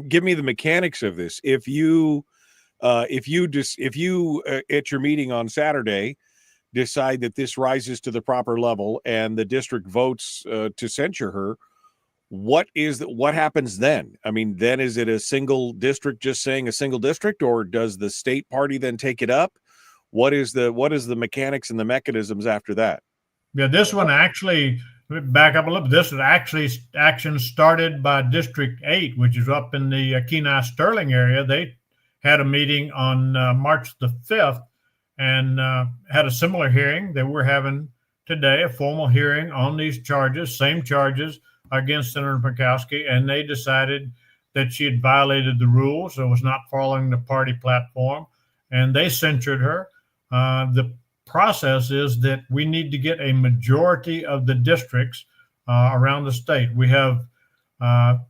give me the mechanics of this. If you at your meeting on Saturday decide that this rises to the proper level and the district votes to censure her, what happens then? I mean, then is it a single district just saying a single district, or does the state party then take it up? What is the mechanics and the mechanisms after that? Yeah, this one actually, back up a little bit. This is actually action started by District 8, which is up in the Kenai Sterling area. They had a meeting on March the 5th, and had a similar hearing that we're having today, a formal hearing on these charges, same charges against Senator Murkowski, and they decided that she had violated the rules or was not following the party platform, and they censured her. The process is that we need to get a majority of the districts around the state. We have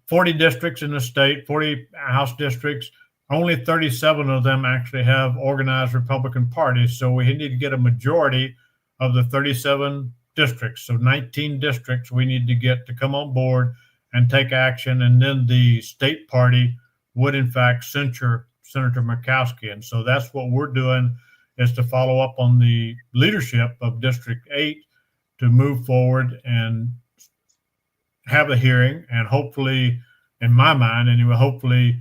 40 districts in the state, 40 House districts. Only 37 of them actually have organized Republican parties. So we need to get a majority of the 37 districts. So 19 districts we need to get to come on board and take action. And then the state party would, in fact, censure Senator Murkowski. And so that's what we're doing, is to follow up on the leadership of District 8 to move forward and have a hearing, and hopefully, in my mind anyway, hopefully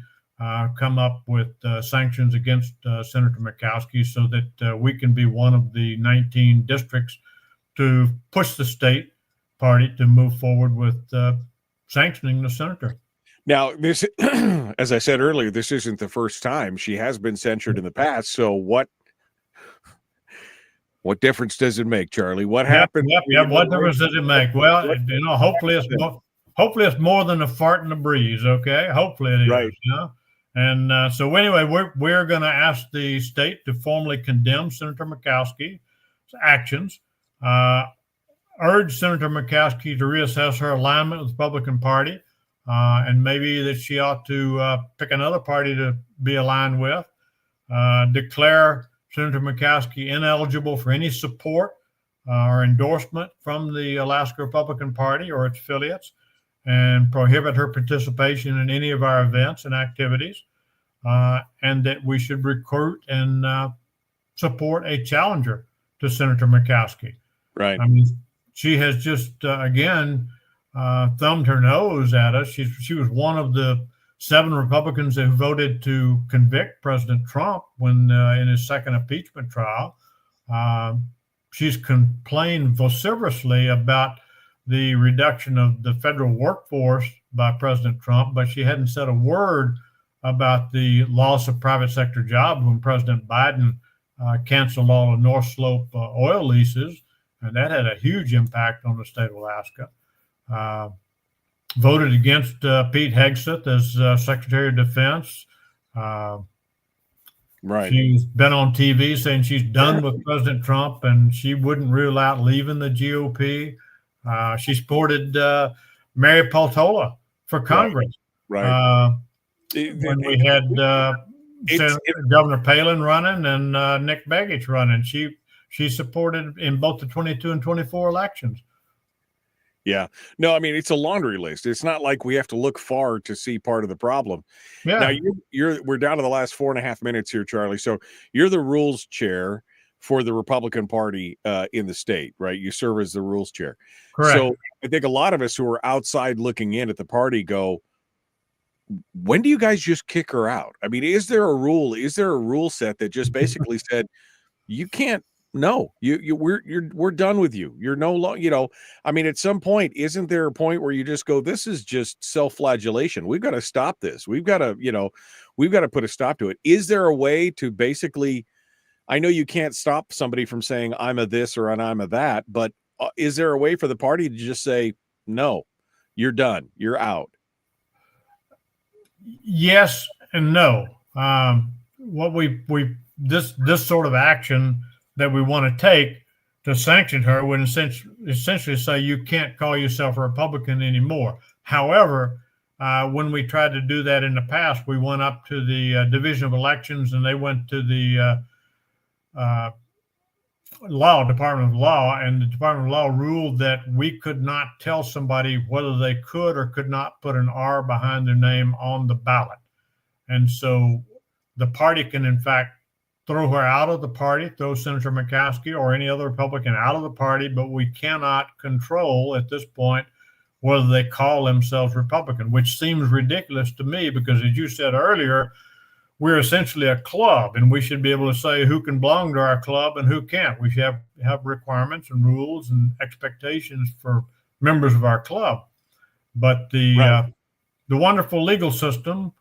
come up with sanctions against Senator Murkowski, so that we can be one of the 19 districts to push the state party to move forward with sanctioning the senator. Now, this, as I said earlier, this isn't the first time. She has been censured in the past. So what difference does it make, Charlie? What happened? What difference does it make? Well, hopefully it's more than a fart in the breeze. Okay, hopefully it is. Right. And so anyway, we're going to ask the state to formally condemn Senator Murkowski's actions, urge Senator Murkowski to reassess her alignment with the Republican Party, and maybe that she ought to pick another party to be aligned with, declare Senator Murkowski ineligible for any support or endorsement from the Alaska Republican Party or its affiliates, and prohibit her participation in any of our events and activities, and that we should recruit and support a challenger to Senator Murkowski. Right. I mean, she has just, again, thumbed her nose at us. She was one of the 7 Republicans who voted to convict President Trump when in his second impeachment trial. She's complained vociferously about the reduction of the federal workforce by President Trump, but she hadn't said a word about the loss of private sector jobs when President Biden canceled all the North Slope oil leases, and that had a huge impact on the state of Alaska. Voted against Pete Hegseth as Secretary of Defense. Right. She's been on TV saying she's done with President Trump and she wouldn't rule out leaving the GOP. She supported Mary Peltola for Congress. Right. When we had Governor Palin running and Nick Begich running, she supported in both the 22 and 24 elections. Yeah. No, I mean, it's a laundry list. It's not like we have to look far to see part of the problem. Yeah. Now, we're down to the last 4.5 minutes here, Charlie. So you're the rules chair for the Republican Party in the state, right? You serve as the rules chair. Correct. So I think a lot of us who are outside looking in at the party go, when do you guys just kick her out? I mean, is there a rule set that just basically said, you can't, no, we're done with you. You're no longer, I mean, at some point, isn't there a point where you just go, this is just self-flagellation. We've got to stop this. We've got to put a stop to it. Is there a way to basically, I know you can't stop somebody from saying I'm a this or I'm a that, but is there a way for the party to just say, no, you're done, you're out? Yes and no. What this sort of action that we want to take to sanction her would essentially say you can't call yourself a Republican anymore. However, when we tried to do that in the past, we went up to the Division of Elections and they went to the Department of Law, and the Department of Law ruled that we could not tell somebody whether they could or could not put an R behind their name on the ballot. And so the party can, in fact, throw her out of the party, throw Senator Murkowski or any other Republican out of the party, but we cannot control at this point whether they call themselves Republican, which seems ridiculous to me because, as you said earlier, we're essentially a club and we should be able to say who can belong to our club and who can't. We should have requirements and rules and expectations for members of our club. But the wonderful legal system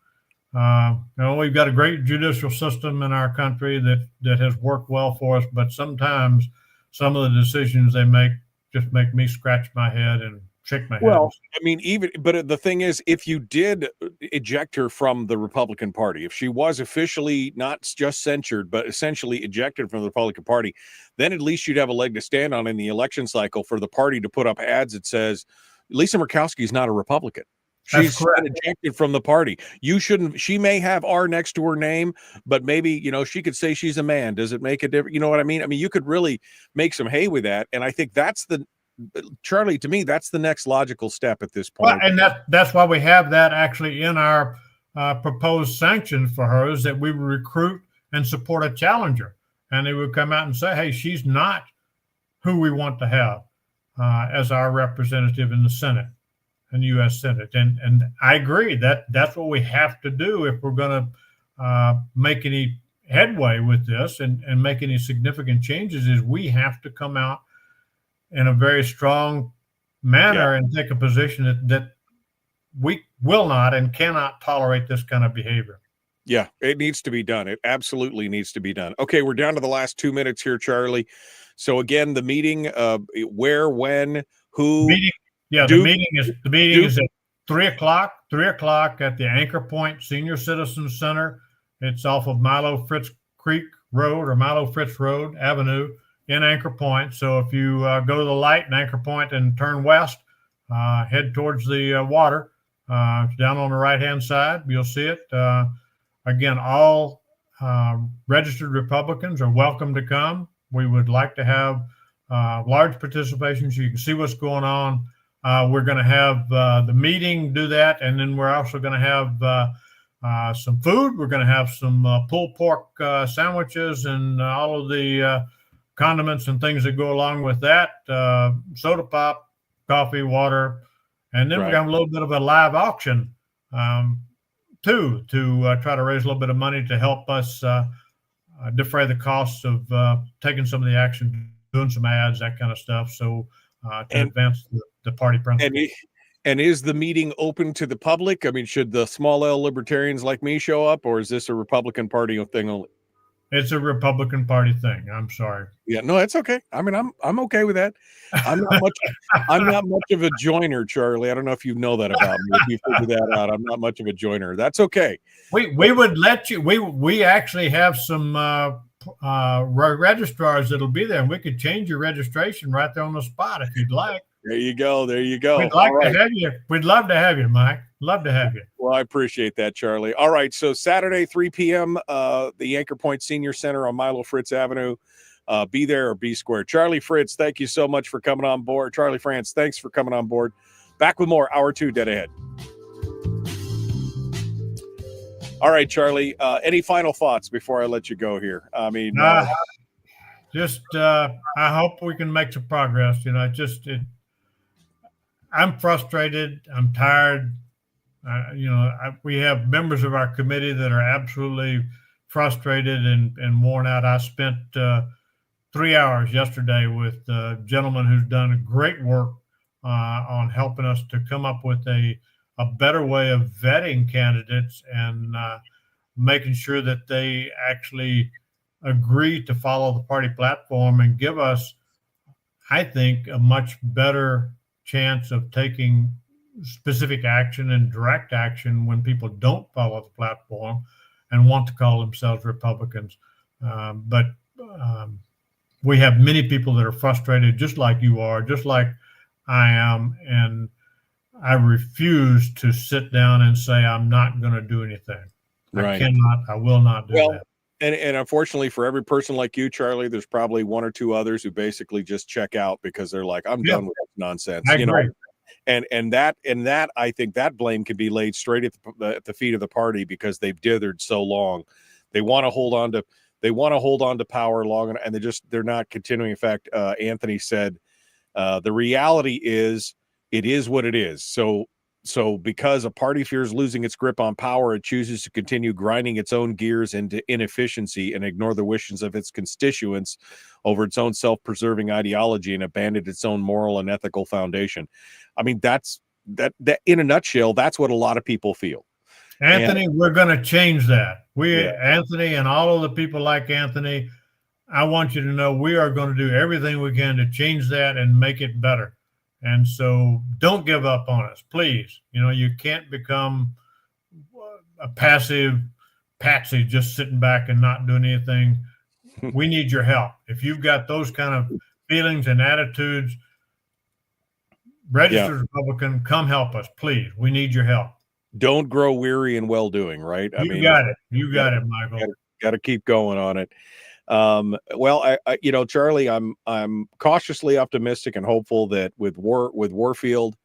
We've got a great judicial system in our country that has worked well for us, but sometimes some of the decisions they make just make me scratch my head and shake my head. Well, I mean, but the thing is, if you did eject her from the Republican Party, if she was officially not just censured, but essentially ejected from the Republican Party, then at least you'd have a leg to stand on in the election cycle for the party to put up ads that says, Lisa Murkowski is not a Republican. She's been ejected from the party. You shouldn't. She may have R next to her name, but maybe, she could say she's a man. Does it make a difference? You know what I mean? I mean, you could really make some hay with that. And I think Charlie, to me, that's the next logical step at this point. Well, and that's why we have that actually in our proposed sanctions for her, is that we would recruit and support a challenger. And they would come out and say, hey, she's not who we want to have as our representative in the Senate and U.S. Senate. And I agree that's what we have to do if we're going to make any headway with this and make any significant changes, is we have to come out in a very strong manner and take a position that we will not and cannot tolerate this kind of behavior. Yeah, it needs to be done. It absolutely needs to be done. Okay, we're down to the last 2 minutes here, Charlie. So again, the meeting, where, when, who? The meeting is at 3:00. 3:00 at the Anchor Point Senior Citizens Center. It's off of Milo Fritz Creek Road or Milo Fritz Road Avenue in Anchor Point. So if you go to the light in Anchor Point and turn west, head towards the water, down on the right-hand side, you'll see it. Again, all registered Republicans are welcome to come. We would like to have large participation so you can see what's going on. We're going to have the meeting do that, and then we're also going to have some food. We're going to have some pulled pork sandwiches and all of the condiments and things that go along with that, soda pop, coffee, water, and then we're going to have a little bit of a live auction too, to try to raise a little bit of money to help us defray the costs of taking some of the action, doing some ads, that kind of stuff. So to advance the party principle. And is the meeting open to the public? I mean, should the small L libertarians like me show up, or is this a Republican Party thing only? It's a Republican Party thing. I'm sorry. Yeah, no, that's okay. I mean, I'm okay with that. I'm not much of a joiner, Charlie. I don't know if you know that about me. If you figure that out, I'm not much of a joiner. That's okay. We would let you. We actually have some registrars that'll be there, and we could change your registration right there on the spot if you'd like. There you go. We'd like to have you. We'd love to have you, Mike. Love to have you. Well, I appreciate that, Charlie. All right. So Saturday, 3 p.m., the Anchor Point Senior Center on Milo Fritz Avenue. Be there or be square. Charlie Fritz, thank you so much for coming on board. Charlie Franz, thanks for coming on board. Back with more Hour 2 dead ahead. All right, Charlie. Any final thoughts before I let you go here? I mean, just I hope we can make some progress. I'm frustrated. I'm tired. We have members of our committee that are absolutely frustrated and worn out. I spent 3 hours yesterday with a gentleman who's done great work on helping us to come up with a better way of vetting candidates and making sure that they actually agree to follow the party platform and give us, I think, a much better chance of taking specific action and direct action when people don't follow the platform and want to call themselves Republicans. But we have many people that are frustrated, just like you are, just like I am. And I refuse to sit down and say, I'm not going to do anything. Right. I will not do that. And unfortunately for every person like you, Charlie, there's probably one or two others who basically just check out because they're like, I'm done with this nonsense. I agree. And that I think that blame can be laid straight at the feet of the party because they've dithered so long. They want to hold on to power long, and they're not continuing. In fact, Anthony said, the reality is it is what it is. So because a party fears losing its grip on power, it chooses to continue grinding its own gears into inefficiency and ignore the wishes of its constituents over its own self-preserving ideology and abandon its own moral and ethical foundation. I mean, that in a nutshell, that's what a lot of people feel. Anthony, we're going to change that. Yeah. Anthony and all of the people like Anthony, I want you to know we are going to do everything we can to change that and make it better. And so don't give up on us, please. You can't become a passive patsy just sitting back and not doing anything. We need your help. If you've got those kind of feelings and attitudes, registered Republican, come help us, please. We need your help. Don't grow weary in well-doing, right? You got it, Michael. Got to keep going on it. Well, I Charlie, I'm cautiously optimistic and hopeful that with Warfield,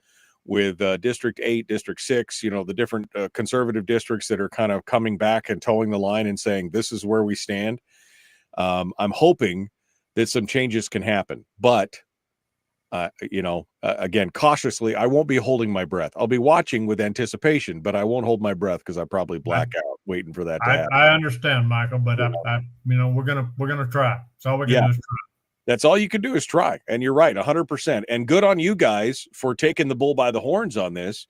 with District 8, District 6, the different conservative districts that are kind of coming back and towing the line and saying this is where we stand. I'm hoping that some changes can happen, but again, cautiously, I won't be holding my breath. I'll be watching with anticipation, but I won't hold my breath because I probably black out waiting for that to happen. I understand, Michael, but we're gonna try. That's all we can do is try. That's all you can do is try, and you're right, 100%. And good on you guys for taking the bull by the horns on this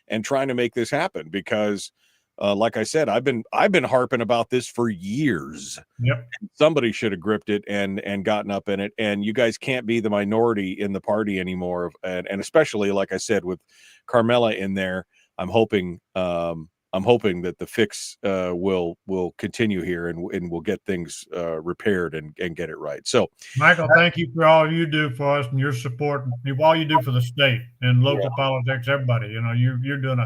and trying to make this happen. Because, like I said, I've been harping about this for years. Yep. Somebody should have gripped it and gotten up in it. And you guys can't be the minority in the party anymore. And especially, like I said, with Carmela in there, I'm hoping that the fix will continue here and we'll get things repaired and get it right. So, Michael, thank you for all you do for us and your support, all you do for the state and local politics. Everybody, you're doing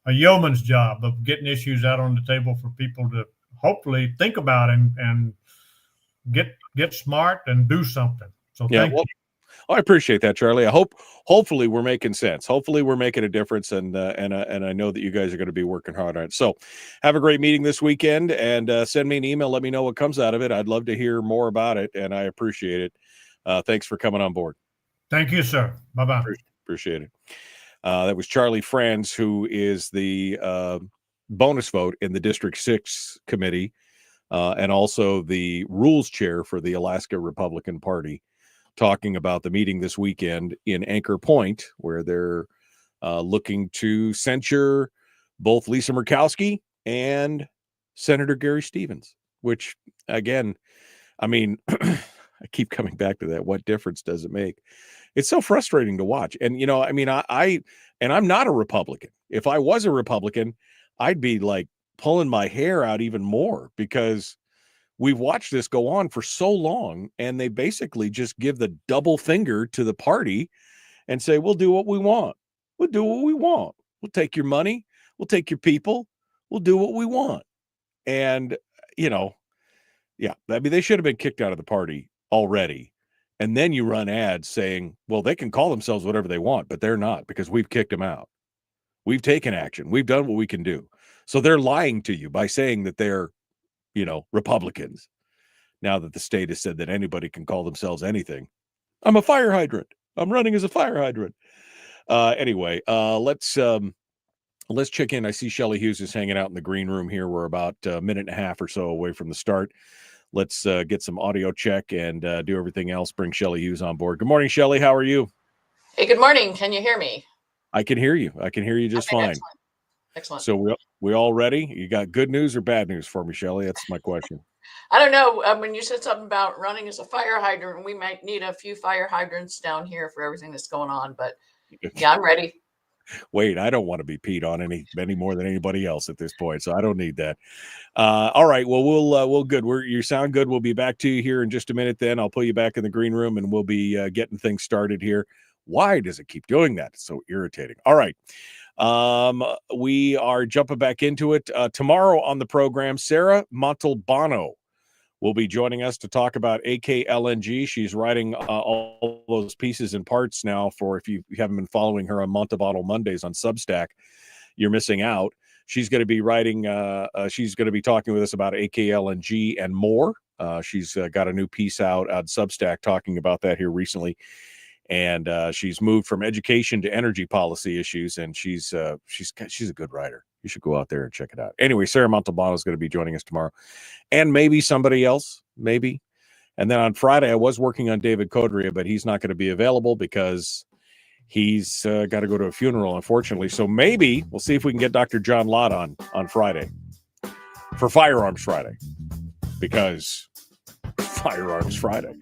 a yeoman's job of getting issues out on the table for people to hopefully think about and get smart and do something. So thank you. I appreciate that, Charlie. Hopefully we're making sense. Hopefully we're making a difference, and I know that you guys are going to be working hard on it. So have a great meeting this weekend, and send me an email. Let me know what comes out of it. I'd love to hear more about it, and I appreciate it. Thanks for coming on board. Thank you, sir. Bye-bye. Appreciate it. That was Charlie Franz, who is the bonus vote in the District 6 committee, and also the rules chair for the Alaska Republican Party, talking about the meeting this weekend in Anchor Point, where they're looking to censure both Lisa Murkowski and Senator Gary Stevens, which, again, I mean, I keep coming back to that. What difference does it make? It's so frustrating to watch. And, I'm not a Republican. If I was a Republican, I'd be like pulling my hair out even more, because we've watched this go on for so long, and they basically just give the double finger to the party and say, we'll do what we want. We'll do what we want. We'll take your money. We'll take your people. We'll do what we want. And, they should have been kicked out of the party already. And then you run ads saying, well, they can call themselves whatever they want, but they're not, because we've kicked them out. We've taken action. We've done what we can do. So they're lying to you by saying that they're, Republicans. Now that the state has said that anybody can call themselves anything. I'm a fire hydrant. I'm running as a fire hydrant. Anyway, let's check in. I see Shelley Hughes is hanging out in the green room here. We're about a minute and a half or so away from the start. Let's get some audio check and do everything else. Bring Shelley Hughes on board. Good morning, Shelley. How are you? Hey, good morning. Can you hear me? I can hear you. I can hear you just fine. Excellent. So we all ready? You got good news or bad news for me, Shelley? That's my question. I don't know. When you said something about running as a fire hydrant, we might need a few fire hydrants down here for everything that's going on. But yeah, I'm ready. Wait, I don't want to be peed on any more than anybody else at this point, so I don't need that. All right. Well, we'll good. You sound good. We'll be back to you here in just a minute. Then I'll pull you back in the green room, and we'll be getting things started here. Why does it keep doing that? It's so irritating. All right. We are jumping back into it. Tomorrow on the program, Sarah Montalbano will be joining us to talk about AKLNG. She's writing all those pieces and parts now for, if you haven't been following her on Montalbano Mondays on Substack, you're missing out. She's going to be writing, she's going to be talking with us about AKLNG and more. She's got a new piece out on Substack talking about that here recently. And she's moved from education to energy policy issues, and she's a good writer. You should go out there and check it out. Anyway, Sarah Montalbano is going to be joining us tomorrow, and maybe somebody else, maybe. And then on Friday, I was working on David Codrea, but he's not going to be available because he's got to go to a funeral, unfortunately. So maybe we'll see if we can get Dr. John Lott on Friday for Firearms Friday, because Firearms Friday.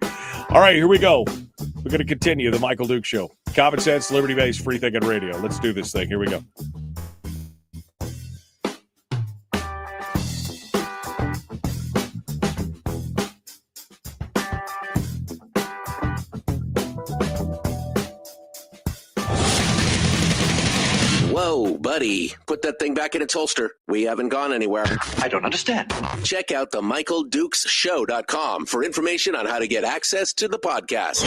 All right, here we go. We're going to continue the Michael Duke Show. Common sense, liberty-based, free thinking radio. Let's do this thing. Here we go. Whoa, buddy. Put that thing back in its holster. We haven't gone anywhere. I don't understand. Check out the MichaelDukesShow.com for information on how to get access to the podcast.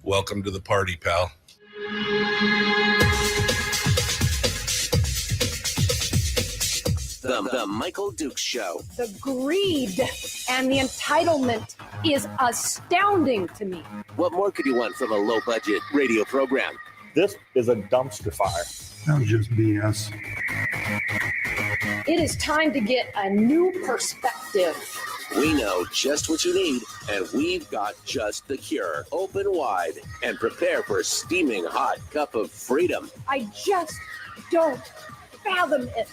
Welcome to the party, pal. The Michael Dukes Show. The greed and the entitlement is astounding to me. What more could you want from a low-budget radio program? This is a dumpster fire. That was just BS. It is time to get a new perspective. We know just what you need, and we've got just the cure. Open wide and prepare for a steaming hot cup of freedom. I just don't fathom it.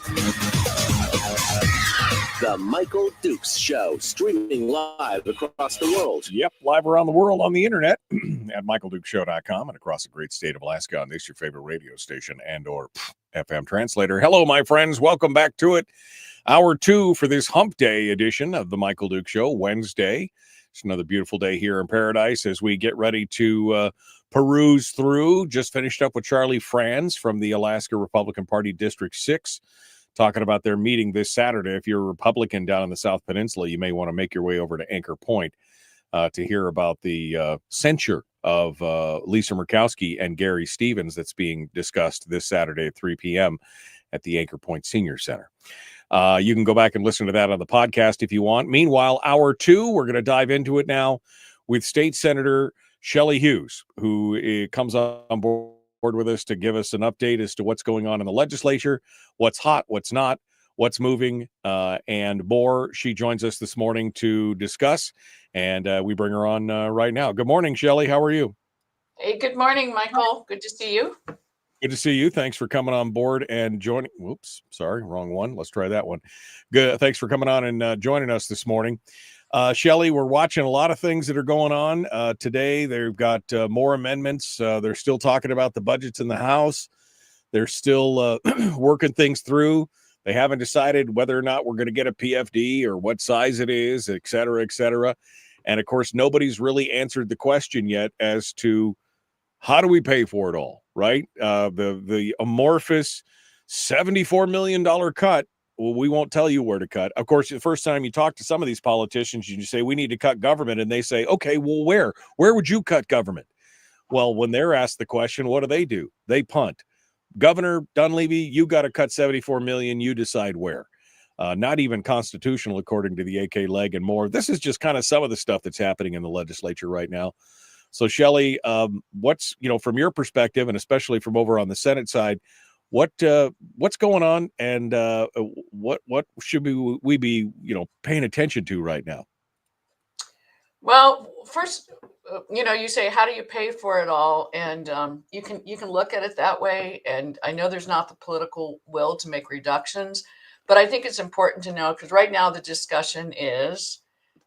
The Michael Dukes Show, streaming live across the world. Yep, live around the world on the internet at michaeldukeshow.com and across the great state of Alaska on this, your favorite radio station and or FM translator. Hello, my friends. Welcome back to it. Hour 2 for this hump day edition of the Michael Duke Show, Wednesday. It's another beautiful day here in paradise as we get ready to peruse through. Just finished up with Charlie Franz from the Alaska Republican Party District 6, talking about their meeting this Saturday. If you're a Republican down in the South Peninsula, you may want to make your way over to Anchor Point to hear about the censure of Lisa Murkowski and Gary Stevens that's being discussed this Saturday at 3 p.m. at the Anchor Point Senior Center. You can go back and listen to that on the podcast if you want. Meanwhile, hour 2, we're going to dive into it now with State Senator Shelley Hughes, who comes on board with us to give us an update as to what's going on in the legislature, what's hot, what's not, what's moving, and more. She joins us this morning to discuss, and we bring her on right now. Good morning, Shelley. How are you? Hey, good morning, Michael. Good to see you. Good to see you. Thanks for coming on board and joining. Whoops, sorry, wrong one. Let's try that one. Good. Thanks for coming on and joining us this morning. Shelley, we're watching a lot of things that are going on today. They've got more amendments. They're still talking about the budgets in the House. They're still working things through. They haven't decided whether or not we're going to get a PFD or what size it is, et cetera, et cetera. And of course, nobody's really answered the question yet as to how do we pay for it all, right? The amorphous $74 million cut. Well, we won't tell you where to cut. Of course, the first time you talk to some of these politicians, you say, we need to cut government. And they say, okay, well, where? Where would you cut government? Well, when they're asked the question, what do? They punt. Governor Dunleavy, you got to cut $74 million. You decide where. Not even constitutional, according to the AK Leg and more. This is just kind of some of the stuff that's happening in the legislature right now. So, Shelley, what's, from your perspective, and especially from over on the Senate side, what's going on, and what should we be paying attention to right now? Well, first, you say, how do you pay for it all? And you can look at it that way. And I know there's not the political will to make reductions, but I think it's important to know, because right now the discussion is,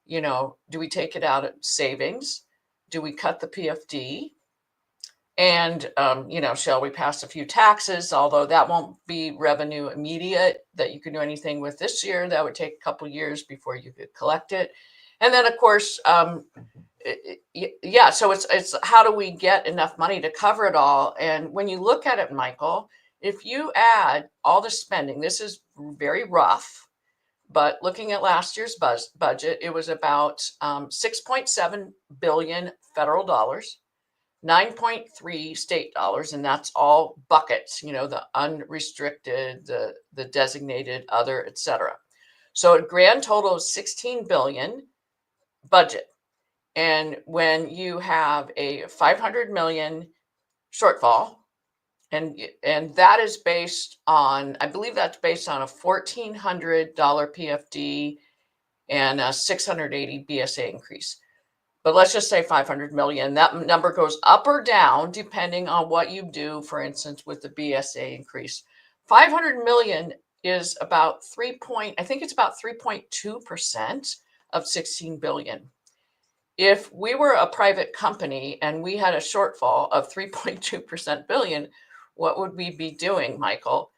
do we take it out at savings? Do we cut the PFD? And, shall we pass a few taxes, although that won't be revenue immediate that you can do anything with this year. That would take a couple years before you could collect it. And then, of course, so it's how do we get enough money to cover it all? And when you look at it, Michael, if you add all the spending, this is very rough, but looking at last year's budget, it was about $6.7 billion federal dollars, 9.3 state dollars, and that's all buckets, the unrestricted, the designated, other, etc. So a grand total of 16 billion budget. And when you have a 500 million shortfall, and that is based on, I believe that's based on a $1,400 PFD and a $680 BSA increase. but let's just say 500 million. That number goes up or down depending on what you do. For instance, with the BSA increase, 500 million is about I think it's about 3.2% of 16 billion. If we were a private company and we had a shortfall of 3.2% billion, what would we be doing, Michael?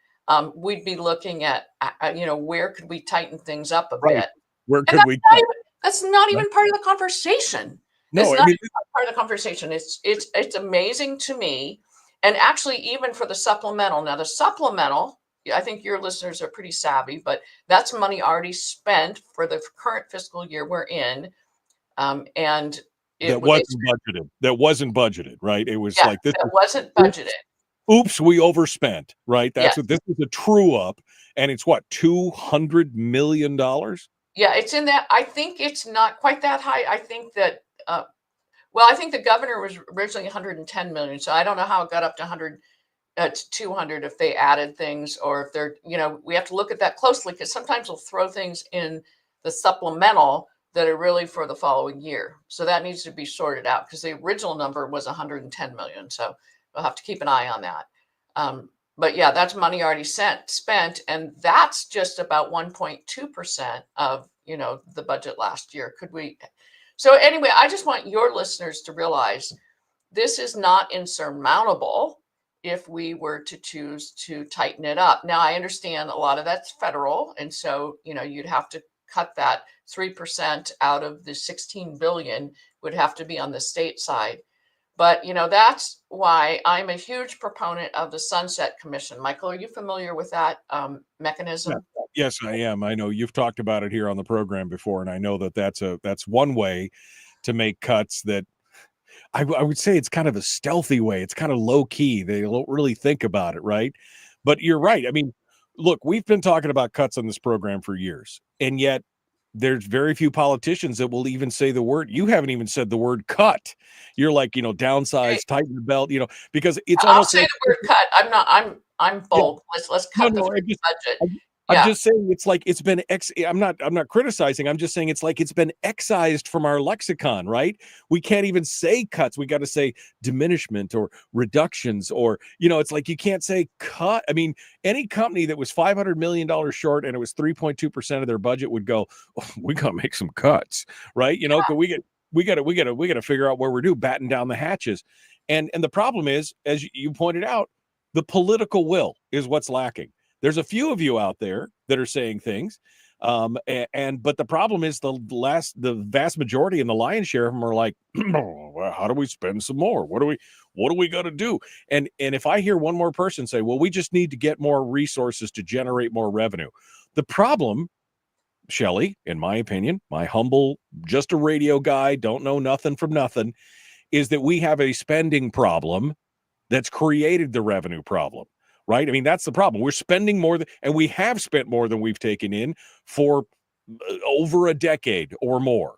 We'd be looking at, where could we tighten things up a bit? Where could we? That's not even part of the conversation. No, it's I not mean, even part of the conversation. It's amazing to me. And actually, even for the supplemental, now the supplemental, I think your listeners are pretty savvy, but that's money already spent for the current fiscal year we're in. And that wasn't budgeted, right? It was like this. It wasn't budgeted. Oops, we overspent, right? That's Yes. what this is, a true up, and it's what, $200 million? Yeah, it's in that. I think it's not quite that high. I think that, I think the governor was originally 110 million. So I don't know how it got up to 100 to 200 if they added things, or if they're, we have to look at that closely, because sometimes they'll throw things in the supplemental that are really for the following year. So that needs to be sorted out, because the original number was 110 million. So we'll have to keep an eye on that. But yeah, that's money already spent, and that's just about 1.2% of, the budget last year. So anyway, I just want your listeners to realize this is not insurmountable if we were to choose to tighten it up. Now, I understand a lot of that's federal, and so, you'd have to cut that 3% out of the 16 billion would have to be on the state side. But, that's why I'm a huge proponent of the Sunset Commission. Michael, are you familiar with that mechanism? Yeah. Yes, I am. I know you've talked about it here on the program before, and I know that that's one way to make cuts that I would say it's kind of a stealthy way. It's kind of low key. They don't really think about it, right? But you're right. I mean, look, we've been talking about cuts on this program for years, and yet there's very few politicians that will even say the word. You haven't even said the word cut. You're like, downsize, tighten the belt, because it's I'll almost say like, the word cut. I'm bold. Yeah. Let's cut the budget. I'm just saying it's like it's been I'm not criticizing. I'm just saying it's like it's been excised from our lexicon, right? We can't even say cuts. We got to say diminishment or reductions, or it's like you can't say cut. I mean, any company that was $500 million short and it was 3.2% of their budget would go, oh, we got to make some cuts, right? Yeah. We got to figure out where we're due, batten down the hatches. And the problem is, as you pointed out, the political will is what's lacking. There's a few of you out there that are saying things, but the problem is the vast majority and the lion's share of them are like, well, how do we spend some more? What do we got to do? And if I hear one more person say, well, we just need to get more resources to generate more revenue. The problem, Shelley, in my opinion, my humble, just a radio guy, don't know nothing from nothing, is that we have a spending problem that's created the revenue problem. Right? I mean, that's the problem. We're spending more and we have spent more than we've taken in for over a decade or more.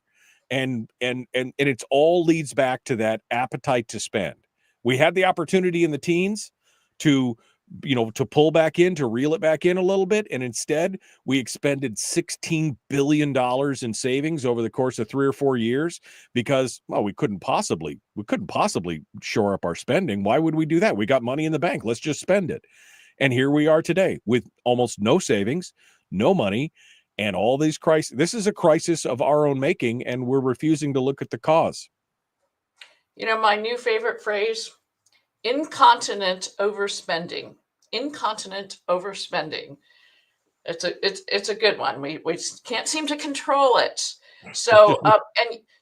And it's all leads back to that appetite to spend. We had the opportunity in the teens to pull back in, to reel it back in a little bit. And instead we expended $16 billion in savings over the course of 3 or 4 years because, well, we couldn't possibly shore up our spending. Why would we do that? We got money in the bank. Let's just spend it. And here we are today with almost no savings, no money, and all these crises. This is a crisis of our own making, and we're refusing to look at the cause. My new favorite phrase, incontinent overspending. Incontinent overspending. It's a good one. We can't seem to control it. So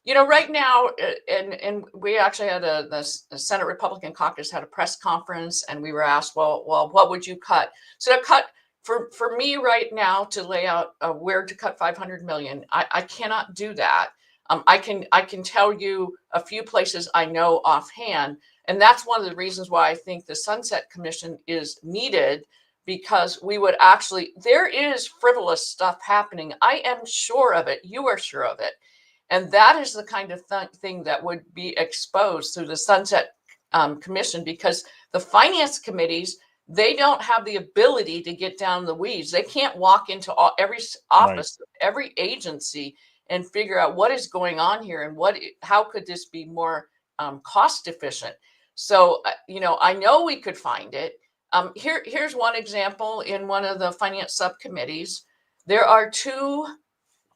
right now, and we actually had the Senate Republican caucus had a press conference, and we were asked, well, what would you cut? So to cut for me right now to lay out where to cut 500 million, I cannot do that. I can tell you a few places I know offhand. And that's one of the reasons why I think the Sunset Commission is needed, because there is frivolous stuff happening. I am sure of it. You are sure of it. And that is the kind of thing that would be exposed through the Sunset Commission, because the finance committees, they don't have the ability to get down the weeds. They can't walk into every office, every agency and figure out what is going on here and how could this be more cost efficient. So, I know we could find it. Here's one example in one of the finance subcommittees. There are 2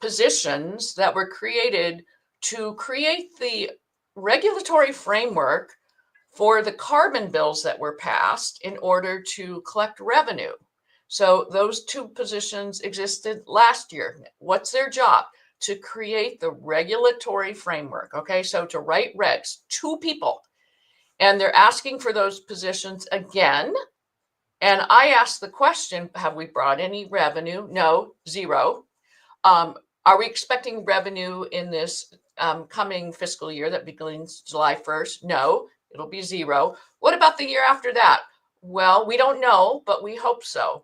positions that were created to create the regulatory framework for the carbon bills that were passed in order to collect revenue. So those 2 positions existed last year. What's their job? To create the regulatory framework. Okay, so to write regs, 2 people. And they're asking for those positions again. And I asked the question, have we brought any revenue? No, 0. Are we expecting revenue in this coming fiscal year that begins July 1st? No, it'll be 0. What about the year after that? Well, we don't know, but we hope so.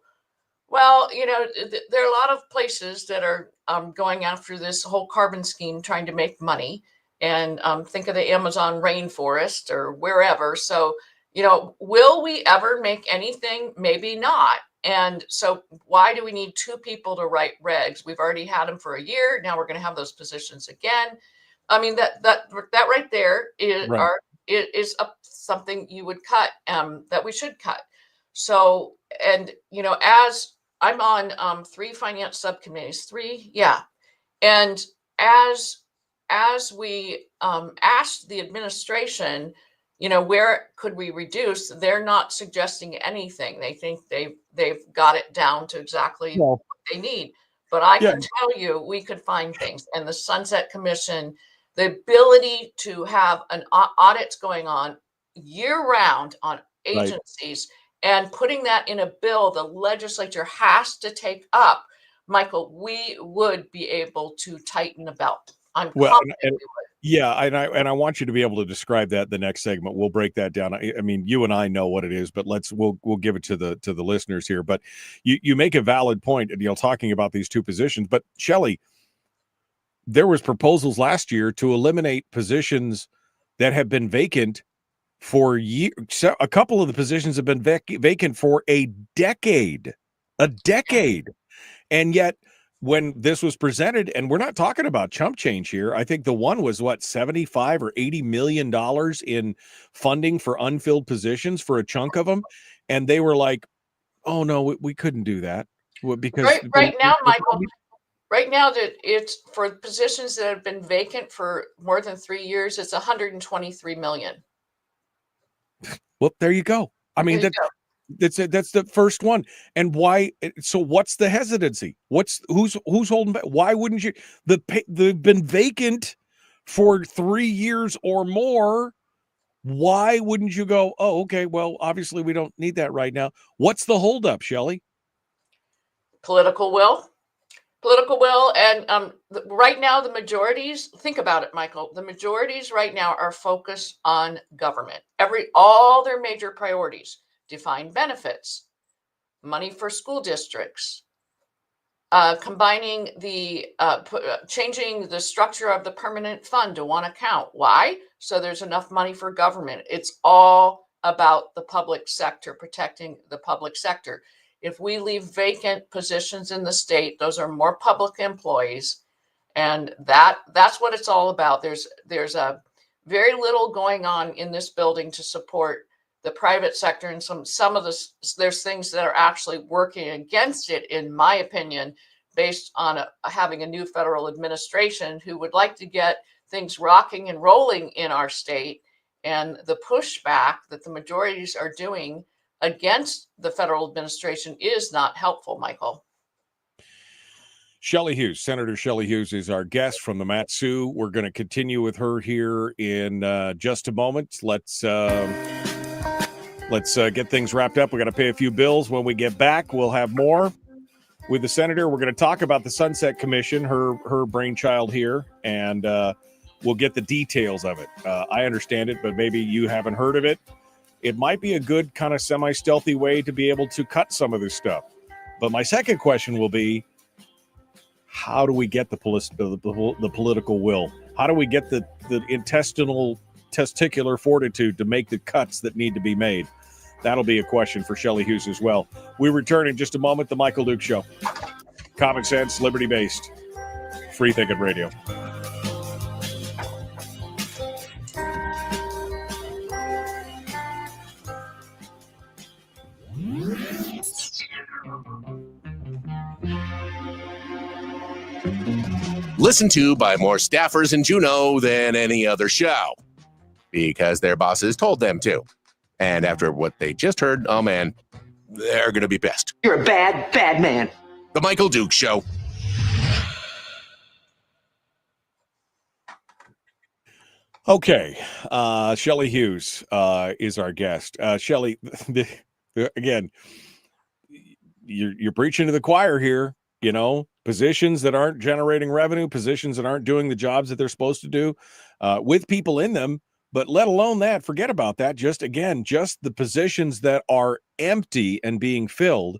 Well, there are a lot of places that are going after this whole carbon scheme, trying to make money. And think of the Amazon rainforest or wherever. So, will we ever make anything? Maybe not. And so why do we need 2 people to write regs? We've already had them for a year. Now we're going to have those positions again. I mean, that right there is something you would cut, that we should cut. So, and, as I'm on 3 finance subcommittees, 3. Yeah. And as we asked the administration, where could we reduce? They're not suggesting anything. They think they've got it down to exactly what they need. But I can tell you, we could find things. And the Sunset Commission, the ability to have an audits going on year round on agencies and putting that in a bill the legislature has to take up, Michael, we would be able to tighten the belt. I'm confident we would. Yeah, and I want you to be able to describe that the next segment. We'll break that down. I mean, you and I know what it is, but we'll give it to the listeners here. But you make a valid point, and talking about these 2 positions. But Shelley, there was proposals last year to eliminate positions that have been vacant for years. A couple of the positions have been vacant for a decade, and yet, when this was presented, and we're not talking about chump change here, I think the one was $75 or $80 million in funding for unfilled positions for a chunk of them, and they were like, "Oh no, we couldn't do that because right now, Michael. Right now, that it's for positions that have been vacant for more than 3 years. It's $123 million. Well, there you go. I mean, that's the first one. And why? So what's the hesitancy? Who's holding back? Why wouldn't you? They've been vacant for 3 years or more. Why wouldn't you go, oh, okay, well, obviously we don't need that right now. What's the holdup, Shelley? Political will. And right now, the majorities, think about it, Michael, the majorities right now are focused on government. All their major priorities: defined benefits, money for school districts, combining changing the structure of the permanent fund to one account. Why? So there's enough money for government. It's all about the public sector, protecting the public sector. If we leave vacant positions in the state, those are more public employees, and that's what it's all about. There's a very little going on in this building to support the private sector, and some of there's things that are actually working against it, in my opinion, based on having a new federal administration who would like to get things rocking and rolling in our state, and the pushback that the majorities are doing against the federal administration is not helpful, Michael. Shelley Hughes, Senator Shelley Hughes, is our guest from the Mat-Su. We're going to continue with her here in just a moment. Let's get things wrapped up. We got to pay a few bills. When we get back, we'll have more with the senator. We're going to talk about the Sunset Commission, her brainchild here, and we'll get the details of it. I understand it, but maybe you haven't heard of it. It might be a good kind of semi-stealthy way to be able to cut some of this stuff. But my second question will be, how do we get the political will? How do we get the testicular fortitude to make the cuts that need to be made? That'll be a question for Shelley Hughes as well. We return in just a moment. The Michael Duke Show. Common sense, liberty-based. Free Thinking Radio. Listened to by more staffers in Juneau than any other show because their bosses told them to. And after what they just heard, oh man, they're going to be pissed. You're a bad, bad man. The Michael Duke Show. Okay. Shelley Hughes is our guest. Shelley, again, you're preaching to the choir here. You know, positions that aren't generating revenue, positions that aren't doing the jobs that they're supposed to do with people in them. But let alone that, forget about that. Just the positions that are empty and being filled.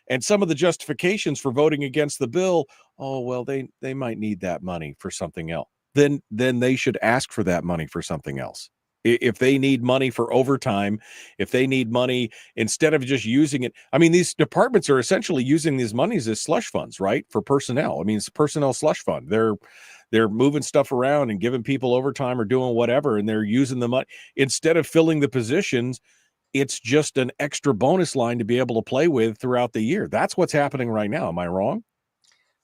And some of the justifications for voting against the bill, oh, well, they might need that money for something else. Then they should ask for that money for something else. If they need money for overtime, if they need money instead of just using it. I mean, these departments are essentially using these monies as slush funds, right? For personnel. I mean, it's a personnel slush fund. They're moving stuff around and giving people overtime or doing whatever, and they're using the money instead of filling the positions. It's just an extra bonus line to be able to play with throughout the year. That's what's happening right now. Am I wrong?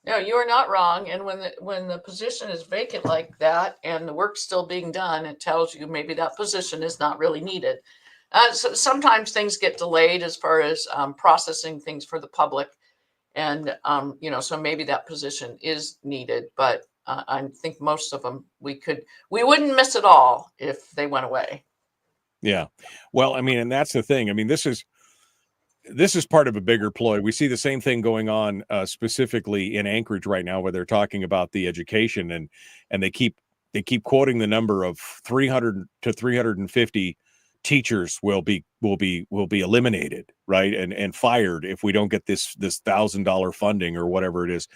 No, you are not wrong. And when the position is vacant like that and the work's still being done, it tells you maybe that position is not really needed. So sometimes things get delayed as far as processing things for the public. And, so maybe that position is needed. But I think most of them we wouldn't miss it all if they went away. Yeah. Well, I mean, and that's the thing. I mean, this is part of a bigger ploy. We see the same thing going on specifically in Anchorage right now, where they're talking about the education and they keep quoting the number of 300 to 350 teachers will be eliminated, right? And fired if we don't get this $1,000 funding or whatever it is.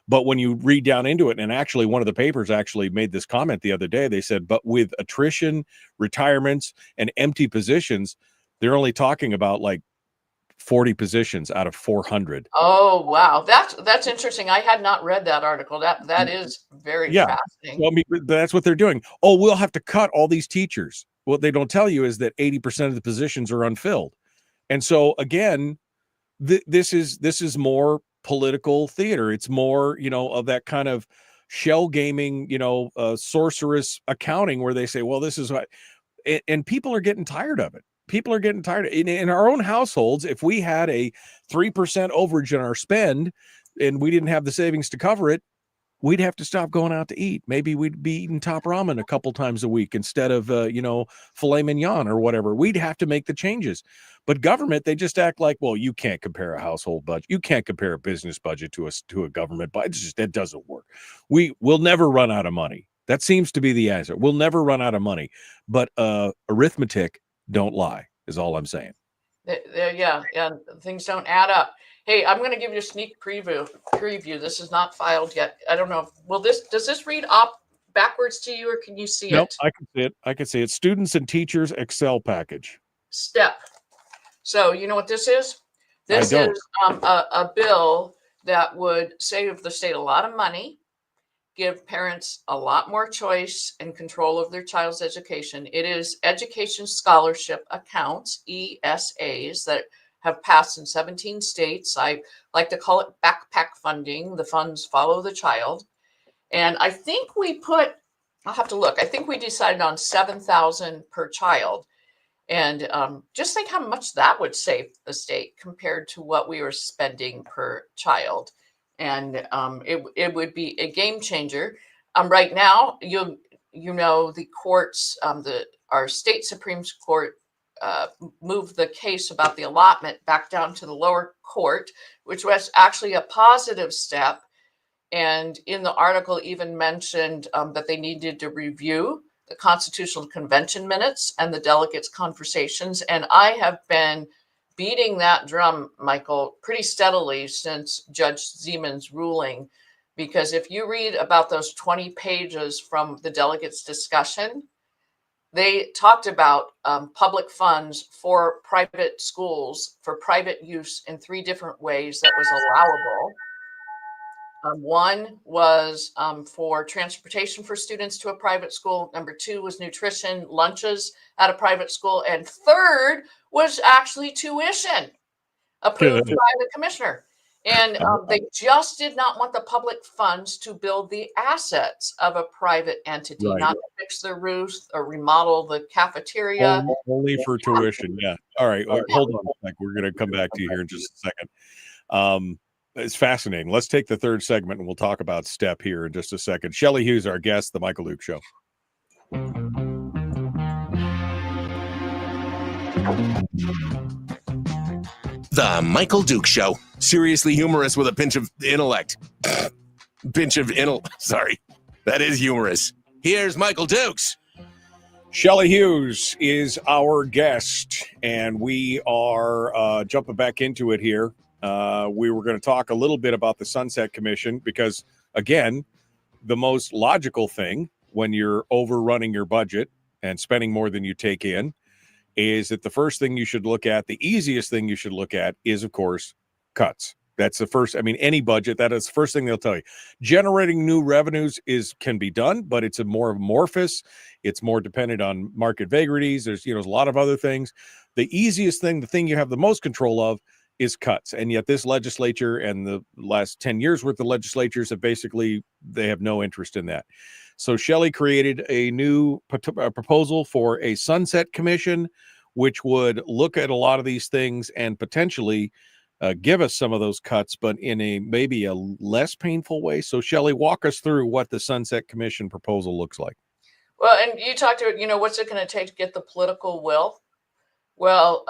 But when you read down into it, and actually one of the papers actually made this comment the other day, they said, but with attrition, retirements, and empty positions, they're only talking about like 40 positions out of 400. Oh, wow. That's interesting. I had not read that article. That is very fascinating. Well, I mean, that's what they're doing. Oh, we'll have to cut all these teachers. What they don't tell you is that 80% of the positions are unfilled. And so again, this is more political theater. It's more, of that kind of shell gaming, sorceress accounting where they say, well, this is what, and people are getting tired of it. People are getting tired. In our own households, if we had a 3% overage in our spend and we didn't have the savings to cover it, we'd have to stop going out to eat. Maybe we'd be eating Top Ramen a couple times a week instead of, filet mignon or whatever. We'd have to make the changes. But government, they just act like, well, you can't compare a household budget. You can't compare a business budget to a government budget. That doesn't work. We'll never run out of money. That seems to be the answer. We'll never run out of money. But arithmetic don't lie, is all I'm saying. Yeah, things don't add up. Hey, I'm going to give you a sneak preview. This is not filed yet. I don't know. Does this read up backwards to you, or can you see it? Nope, I can see it. I can see it. Students and Teachers Excel package. Step. So you know what this is? This is a bill that would save the state a lot of money, give parents a lot more choice and control of their child's education. It is education scholarship accounts, ESAs, that have passed in 17 states. I like to call it backpack funding. The funds follow the child. And I think I'll have to look. I think we decided on $7,000 per child. And just think how much that would save the state compared to what we were spending per child. And it would be a game changer. Right now, the courts, our state Supreme Court moved the case about the allotment back down to the lower court, which was actually a positive step. And in the article even mentioned that they needed to review the Constitutional Convention minutes and the delegates' conversations. And I have been beating that drum, Michael, pretty steadily since Judge Zeman's ruling, because if you read about those 20 pages from the delegates' discussion, they talked about public funds for private schools for private use in 3 different ways that was allowable. One was for transportation for students to a private school. Number 2 was nutrition, lunches at a private school. And third was actually tuition approved by the commissioner. And they just did not want the public funds to build the assets of a private entity, not to fix their roofs or remodel the cafeteria. Only for tuition. Yeah. All right. Hold on a sec. We're going to come back to you here in just a second. It's fascinating. Let's take the third segment and we'll talk about STEP here in just a second. Shelley Hughes, our guest, The Michael Duke Show. The Michael Duke Show. Seriously humorous with a pinch of intellect. Sorry. That is humorous. Here's Michael Dukes. Shelley Hughes is our guest, and we are jumping back into it here. We were going to talk a little bit about the Sunset Commission because, again, the most logical thing when you're overrunning your budget and spending more than you take in is that the first thing you should look at, the easiest thing you should look at is, of course, cuts. That's the first, any budget, that is the first thing they'll tell you. Generating new revenues can be done, but it's a more amorphous. It's more dependent on market vagaries. There's a lot of other things. The easiest thing, the thing you have the most control of, is cuts. And yet this legislature and the last 10 years worth of legislatures they have no interest in that. So Shelley created a new proposal for a Sunset Commission, which would look at a lot of these things and potentially give us some of those cuts, but in maybe a less painful way. So Shelley, walk us through what the Sunset Commission proposal looks like. Well, and you talked about, what's it going to take to get the political will? Well,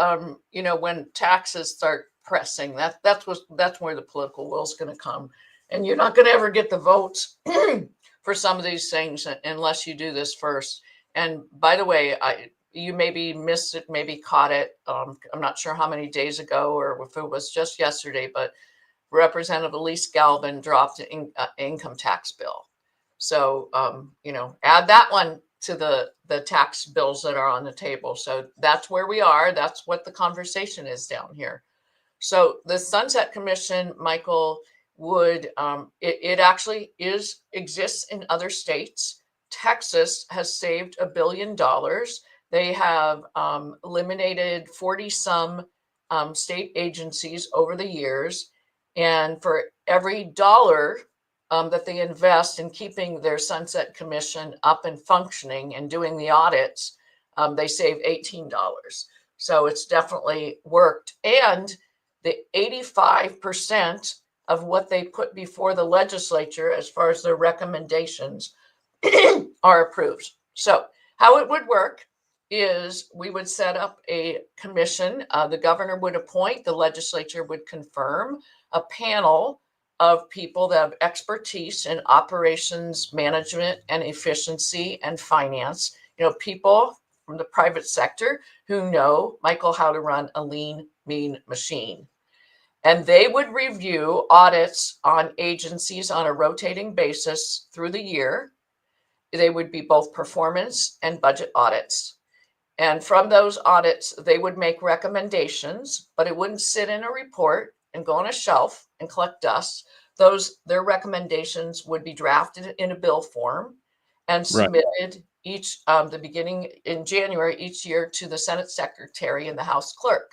when taxes start pressing, that's where the political will is going to come. And you're not going to ever get the votes for some of these things unless you do this first. And by the way, you maybe missed it, maybe caught it. I'm not sure how many days ago or if it was just yesterday, but Representative Elise Galvin dropped an income tax bill. So, add that one to the tax bills that are on the table. So that's where we are. That's what the conversation is down here. So the Sunset Commission, Michael, would it actually exists in other states. Texas has saved $1 billion. They have eliminated 40-some state agencies over the years. And for every dollar that they invest in keeping their Sunset Commission up and functioning and doing the audits, they save $18. So it's definitely worked. And the 85% of what they put before the legislature as far as their recommendations are approved. So how it would work is we would set up a commission. The governor would appoint, the legislature would confirm a panel of people that have expertise in operations management and efficiency and finance, people from the private sector who know, Michael, how to run a lean, mean machine. And they would review audits on agencies on a rotating basis through the year. They would be both performance and budget audits. And from those audits, they would make recommendations, but it wouldn't sit in a report and go on a shelf and collect dust. Their recommendations would be drafted in a bill form and submitted the beginning in January each year to the Senate Secretary and the House Clerk.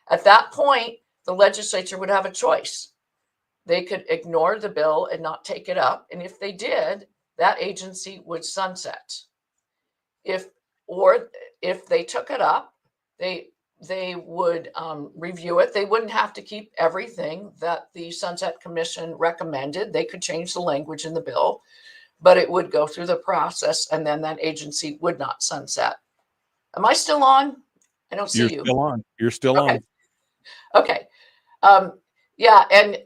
At that point, the legislature would have a choice. They could ignore the bill and not take it up. And if they did, that agency would sunset. If they took it up, they would review it. They wouldn't have to keep everything that the Sunset Commission recommended. They could change the language in the bill, but it would go through the process, and then that agency would not sunset. Am I still on? I don't see you. You're still on. You're still on. Okay. And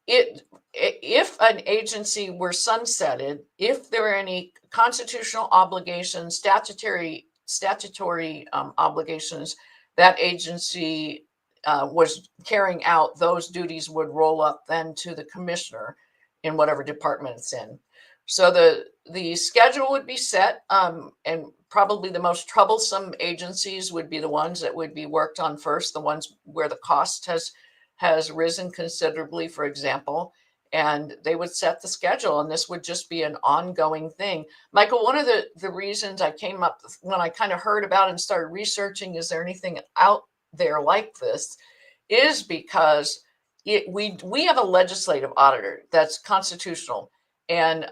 if an agency were sunsetted, if there were any constitutional obligations, statutory obligations that agency was carrying out, those duties would roll up then to the commissioner in whatever department it's in. So the schedule would be set, and probably the most troublesome agencies would be the ones that would be worked on first, the ones where the cost has risen considerably, for example. and they would set the schedule, and this would just be an ongoing thing. Michael, one of the reasons I came up when I kind of heard about it and started researching, is there anything out there like this, is because we have a legislative auditor that's constitutional, and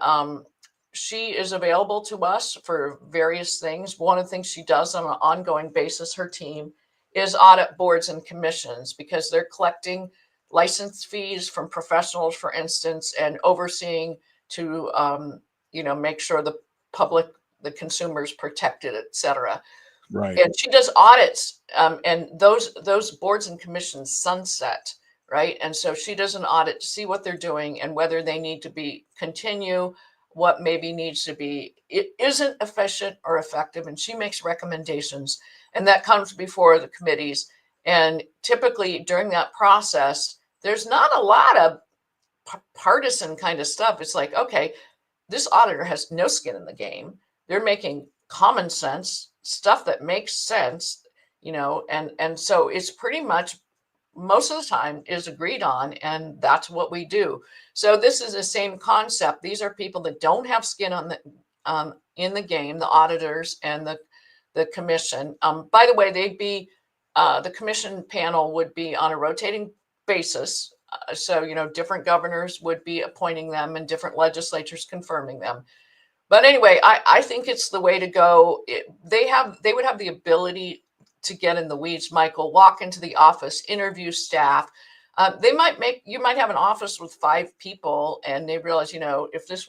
she is available to us for various things. One of the things she does on an ongoing basis, her team, is audit boards and commissions, because they're collecting license fees from professionals, for instance, and overseeing to make sure the public, the consumers protected, et cetera. Right. And she does audits, and those boards and commissions sunset, right? And so she does an audit to see what they're doing and whether they need to continue, what maybe needs to be, it isn't efficient or effective, and she makes recommendations, and that comes before the committees. And typically during that process, there's not a lot of partisan kind of stuff. It's like, okay, this auditor has no skin in the game. They're making common sense stuff that makes sense, and so it's pretty much, most of the time, is agreed on, and that's what we do. So this is the same concept. These are people that don't have skin on the in the game, the auditors and the commission. By the way, they'd be the commission panel would be on a rotating basis. So different governors would be appointing them, and different legislatures confirming them. But anyway, I think it's the way to go. They would have the ability to get in the weeds, Michael, walk into the office, interview staff. You might have an office with 5 people, and they realize, if this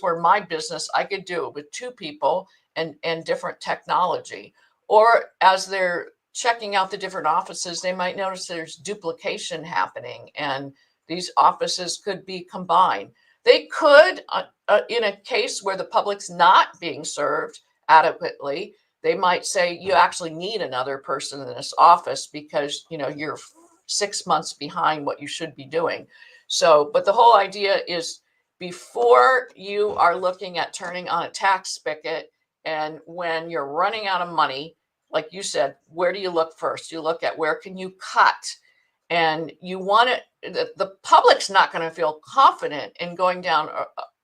were my business, I could do it with 2 people and different technology. Or as they're checking out the different offices, they might notice there's duplication happening, and these offices could be combined. They could, in a case where the public's not being served adequately, they might say you actually need another person in this office because you're 6 months behind what you should be doing. So, but the whole idea is, before you are looking at turning on a tax spigot, and when you're running out of money, like you said, where do you look first? You look at where can you cut, and you want it. The public's not going to feel confident in going down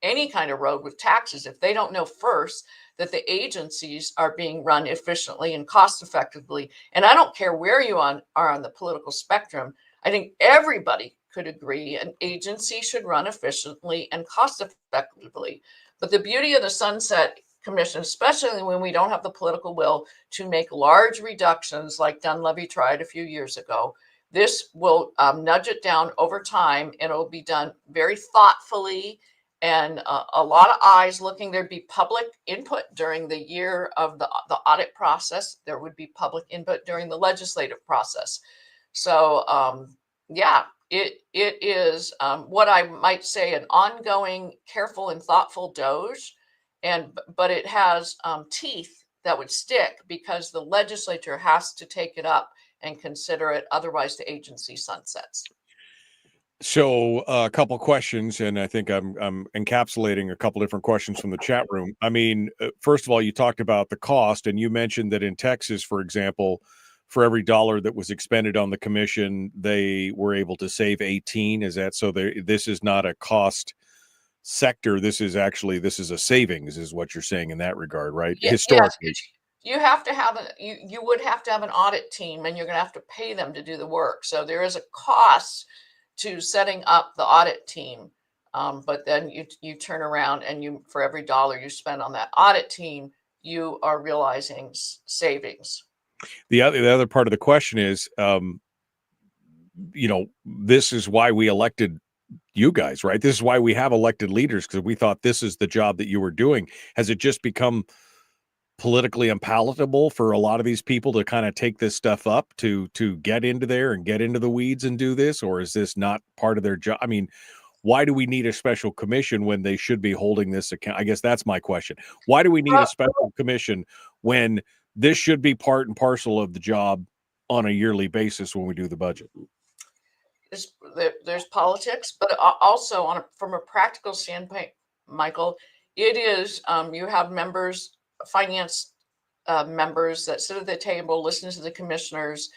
any kind of road with taxes if they don't know first that the agencies are being run efficiently and cost effectively. And I don't care where you are on the political spectrum. I think everybody could agree an agency should run efficiently and cost effectively. But the beauty of the Sunset Commission, especially when we don't have the political will to make large reductions like Dunleavy tried a few years ago, this will nudge it down over time, and it'll be done very thoughtfully, and a lot of eyes looking. There'd be public input during the year of the audit process. There would be public input during the legislative process. So it is what I might say an ongoing, careful and thoughtful doge, but it has teeth that would stick, because the legislature has to take it up and consider it. Otherwise, the agency sunsets. So a couple questions, and I think I'm encapsulating a couple different questions from the chat room. I mean, first of all, you talked about the cost, and you mentioned that in Texas, for example, for every dollar that was expended on the commission, they were able to save 18. Is that so? This is not a cost sector. This is a savings, is what you're saying in that regard, right? Yeah, historically. yes. You have to have you would have to have an audit team, and you're going to have to pay them to do the work. So there is a cost to setting up the audit team. But then you turn around, and for every dollar you spend on that audit team, you are realizing savings. The other part of the question is, this is why we elected you guys, right? This is why we have elected leaders, because we thought this is the job that you were doing. Has it just become politically unpalatable for a lot of these people to kind of take this stuff up to get into there and get into the weeds and do this? Or is this not part of their job? I mean, why do we need a special commission when they should be holding this account? I guess that's my question. Why do we need a special commission when this should be part and parcel of the job on a yearly basis when we do the budget? There's politics, but also from a practical standpoint, Michael, it is you have members, finance members that sit at the table, listen to the commissioners.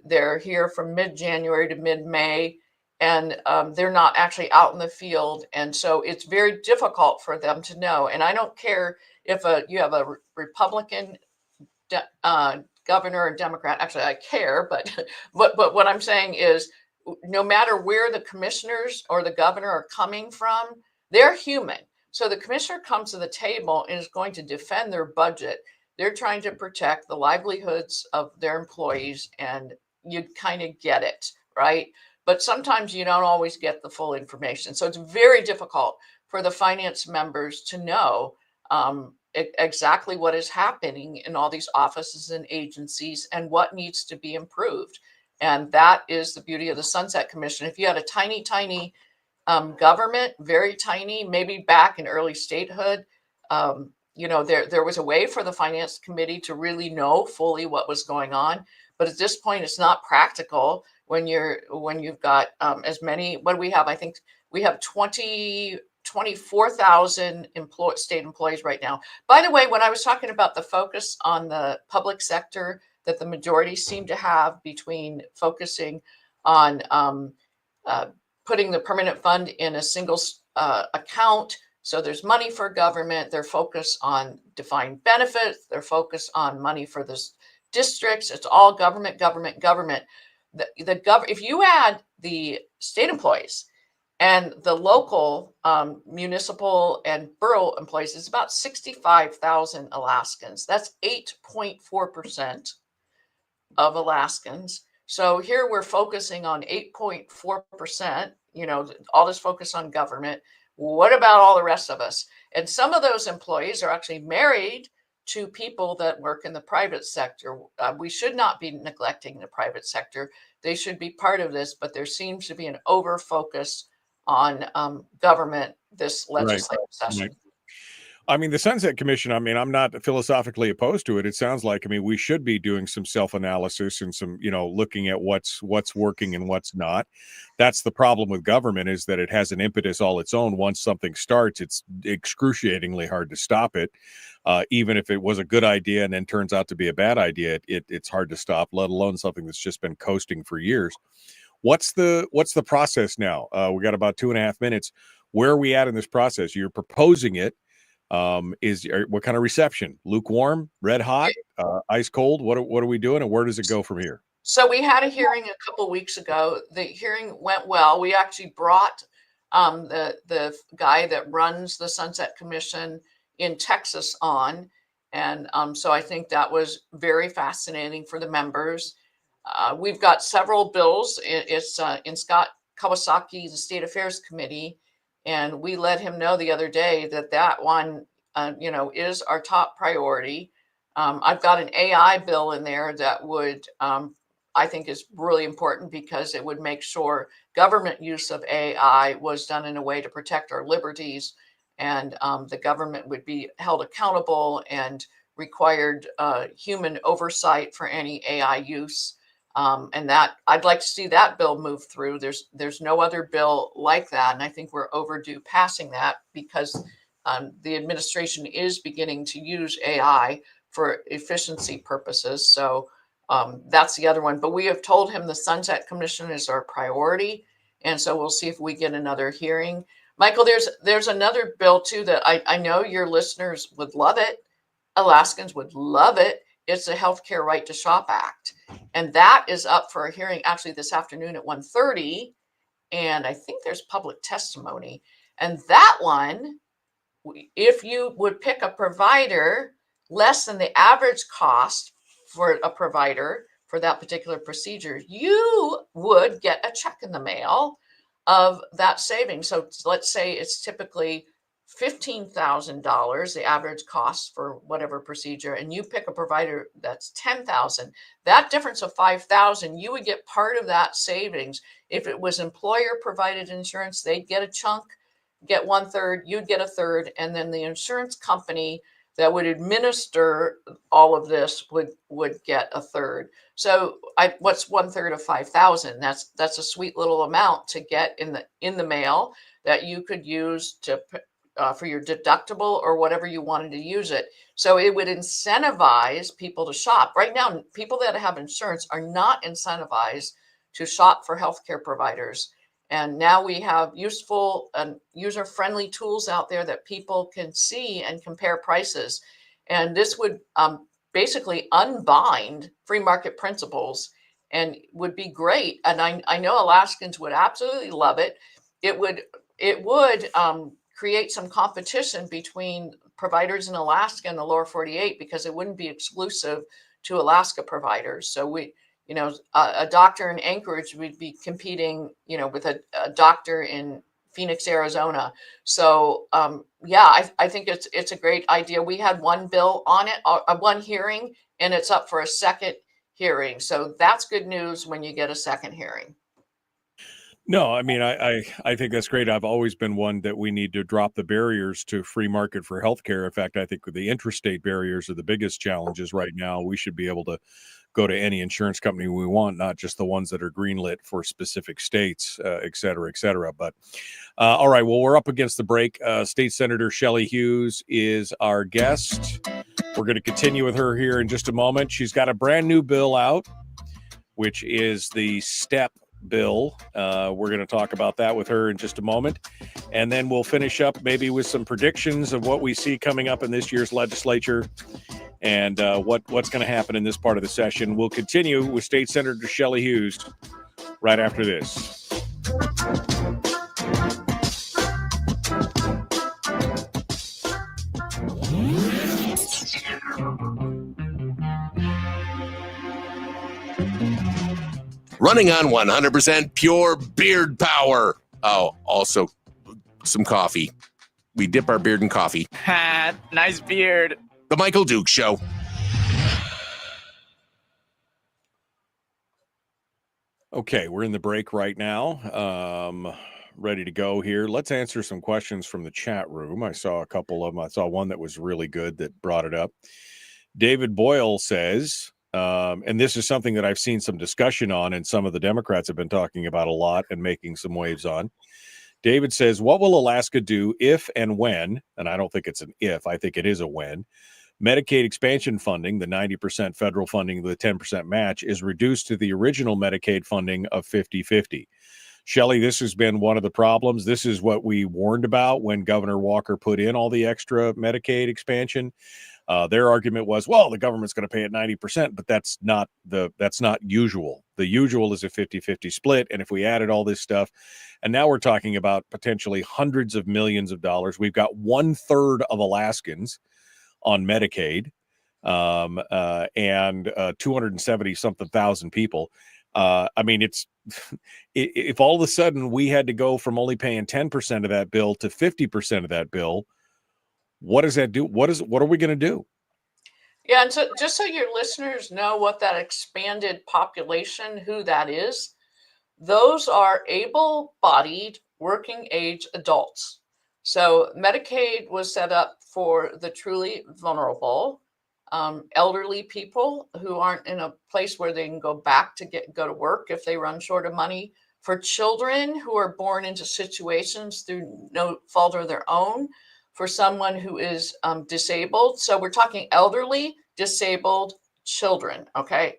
They're here from mid-January to mid-May, and they're not actually out in the field. And so it's very difficult for them to know. And I don't care if you have a Republican governor or Democrat. Actually, I care, but what I'm saying is, no matter where the commissioners or the governor are coming from, they're human. So the commissioner comes to the table and is going to defend their budget. They're trying to protect the livelihoods of their employees, and you kind of get it, right? But sometimes you don't always get the full information. So it's very difficult for the finance members to know exactly what is happening in all these offices and agencies and what needs to be improved. And that is the beauty of the Sunset Commission. If you had a tiny, tiny government, very tiny, maybe back in early statehood, there was a way for the finance committee to really know fully what was going on. But at this point, it's not practical when you've got as many. What do we have? I think we have 24,000 state employees right now. By the way, when I was talking about the focus on the public sector that the majority seem to have between focusing on putting the permanent fund in a single account, so there's money for government, they're focused on defined benefits, they're focused on money for the districts, it's all government, government, government. If you add the state employees and the local municipal and borough employees, it's about 65,000 Alaskans. That's 8.4% of Alaskans. So here we're focusing on 8.4%, all this focus on government. What about all the rest of us? And some of those employees are actually married to people that work in the private sector. We should not be neglecting the private sector. They should be part of this, but there seems to be an over focus on government this legislative session. Right. I mean, the Sunset Commission, I'm not philosophically opposed to it. It sounds like, we should be doing some self-analysis and some, looking at what's working and what's not. That's the problem with government, is that it has an impetus all its own. Once something starts, it's excruciatingly hard to stop it. Even if it was a good idea and then turns out to be a bad idea, it's hard to stop, let alone something that's just been coasting for years. What's the process now? We got about 2.5 minutes. Where are we at in this process? You're proposing it. What kind of reception? Lukewarm, red hot, ice cold? What are we doing, and where does it go from here? So we had a hearing a couple weeks ago. The hearing went well. We actually brought the guy that runs the Sunset Commission in Texas on, and so I think that was very fascinating for the members. We've got several bills. It's in Scott Kawasaki, the State Affairs Committee. And we let him know the other day that one, is our top priority. I've got an AI bill in there that would, I think is really important, because it would make sure government use of AI was done in a way to protect our liberties, and the government would be held accountable and required human oversight for any AI use. And that I'd like to see that bill move through. There's no other bill like that. And I think we're overdue passing that, because the administration is beginning to use AI for efficiency purposes. So that's the other one. But we have told him the Sunset Commission is our priority. And so we'll see if we get another hearing. Michael, there's another bill too that I know your listeners would love it. Alaskans would love it. It's the Healthcare Right to Shop Act. And that is up for a hearing actually this afternoon at 1:30. And I think there's public testimony. And that one, if you would pick a provider less than the average cost for a provider for that particular procedure, you would get a check in the mail of that savings. So let's say it's typically $15,000, the average cost for whatever procedure, and you pick a provider that's $10,000. That difference of $5,000, you would get part of that savings. If it was employer provided insurance, they'd get a chunk, get 1/3, you'd get 1/3, and then the insurance company that would administer all of this would get 1/3. So what's 1/3 of 5,000? That's a sweet little amount to get in the mail that you could use to for your deductible or whatever you wanted to use it. So it would incentivize people to shop. Right now, people that have insurance are not incentivized to shop for healthcare providers. And now we have useful and user-friendly tools out there that people can see and compare prices. And this would basically unbind free market principles and would be great. And I know Alaskans would absolutely love it. It would create some competition between providers in Alaska and the lower 48, because it wouldn't be exclusive to Alaska providers. So a doctor in Anchorage would be competing, with a doctor in Phoenix, Arizona. So I think it's a great idea. We had one bill on it, one hearing, and it's up for a second hearing. So that's good news when you get a second hearing. No, I mean, I think that's great. I've always been one that we need to drop the barriers to free market for healthcare. In fact, I think the interstate barriers are the biggest challenges right now. We should be able to go to any insurance company we want, not just the ones that are greenlit for specific states, et cetera, et cetera. But all right, well, we're up against the break. State Senator Shelley Hughes is our guest. We're going to continue with her here in just a moment. She's got a brand new bill out, which is the STEP bill. We're going to talk about that with her in just a moment. And then we'll finish up maybe with some predictions of what we see coming up in this year's legislature and what's going to happen in this part of the session. We'll continue with State Senator Shelley Hughes right after this. Running on 100% pure beard power. Oh, also some coffee. We dip our beard in coffee. Nice beard. The Michael Duke Show. Okay, we're in the break right now. Ready to go here. Let's answer some questions from the chat room. I saw a couple of them. I saw one that was really good that brought it up. David Boyle says, and this is something that I've seen some discussion on and some of the Democrats have been talking about a lot and making some waves on. David says, what will Alaska do if and when, and I don't think it's an if, I think it is a when, Medicaid expansion funding, the 90% federal funding, the 10% match, is reduced to the original Medicaid funding of 50-50. Shelley, this has been one of the problems. This is what we warned about when Governor Walker put in all the extra Medicaid expansion. Their argument was, well, the government's going to pay it 90%, but that's not usual. The usual is a 50-50 split. And if we added all this stuff, and now we're talking about potentially hundreds of millions of dollars. We've got 1/3 of Alaskans on Medicaid, and 270 something thousand people. I mean, if all of a sudden we had to go from only paying 10% of that bill to 50% of that bill, what does that do? What are we going to do? Yeah, and so just so your listeners know what that expanded population, who that is, those are able-bodied, working-age adults. So Medicaid was set up for the truly vulnerable, elderly people who aren't in a place where they can go back to go to work if they run short of money, for children who are born into situations through no fault of their own, for someone who is disabled. So we're talking elderly, disabled children. Okay.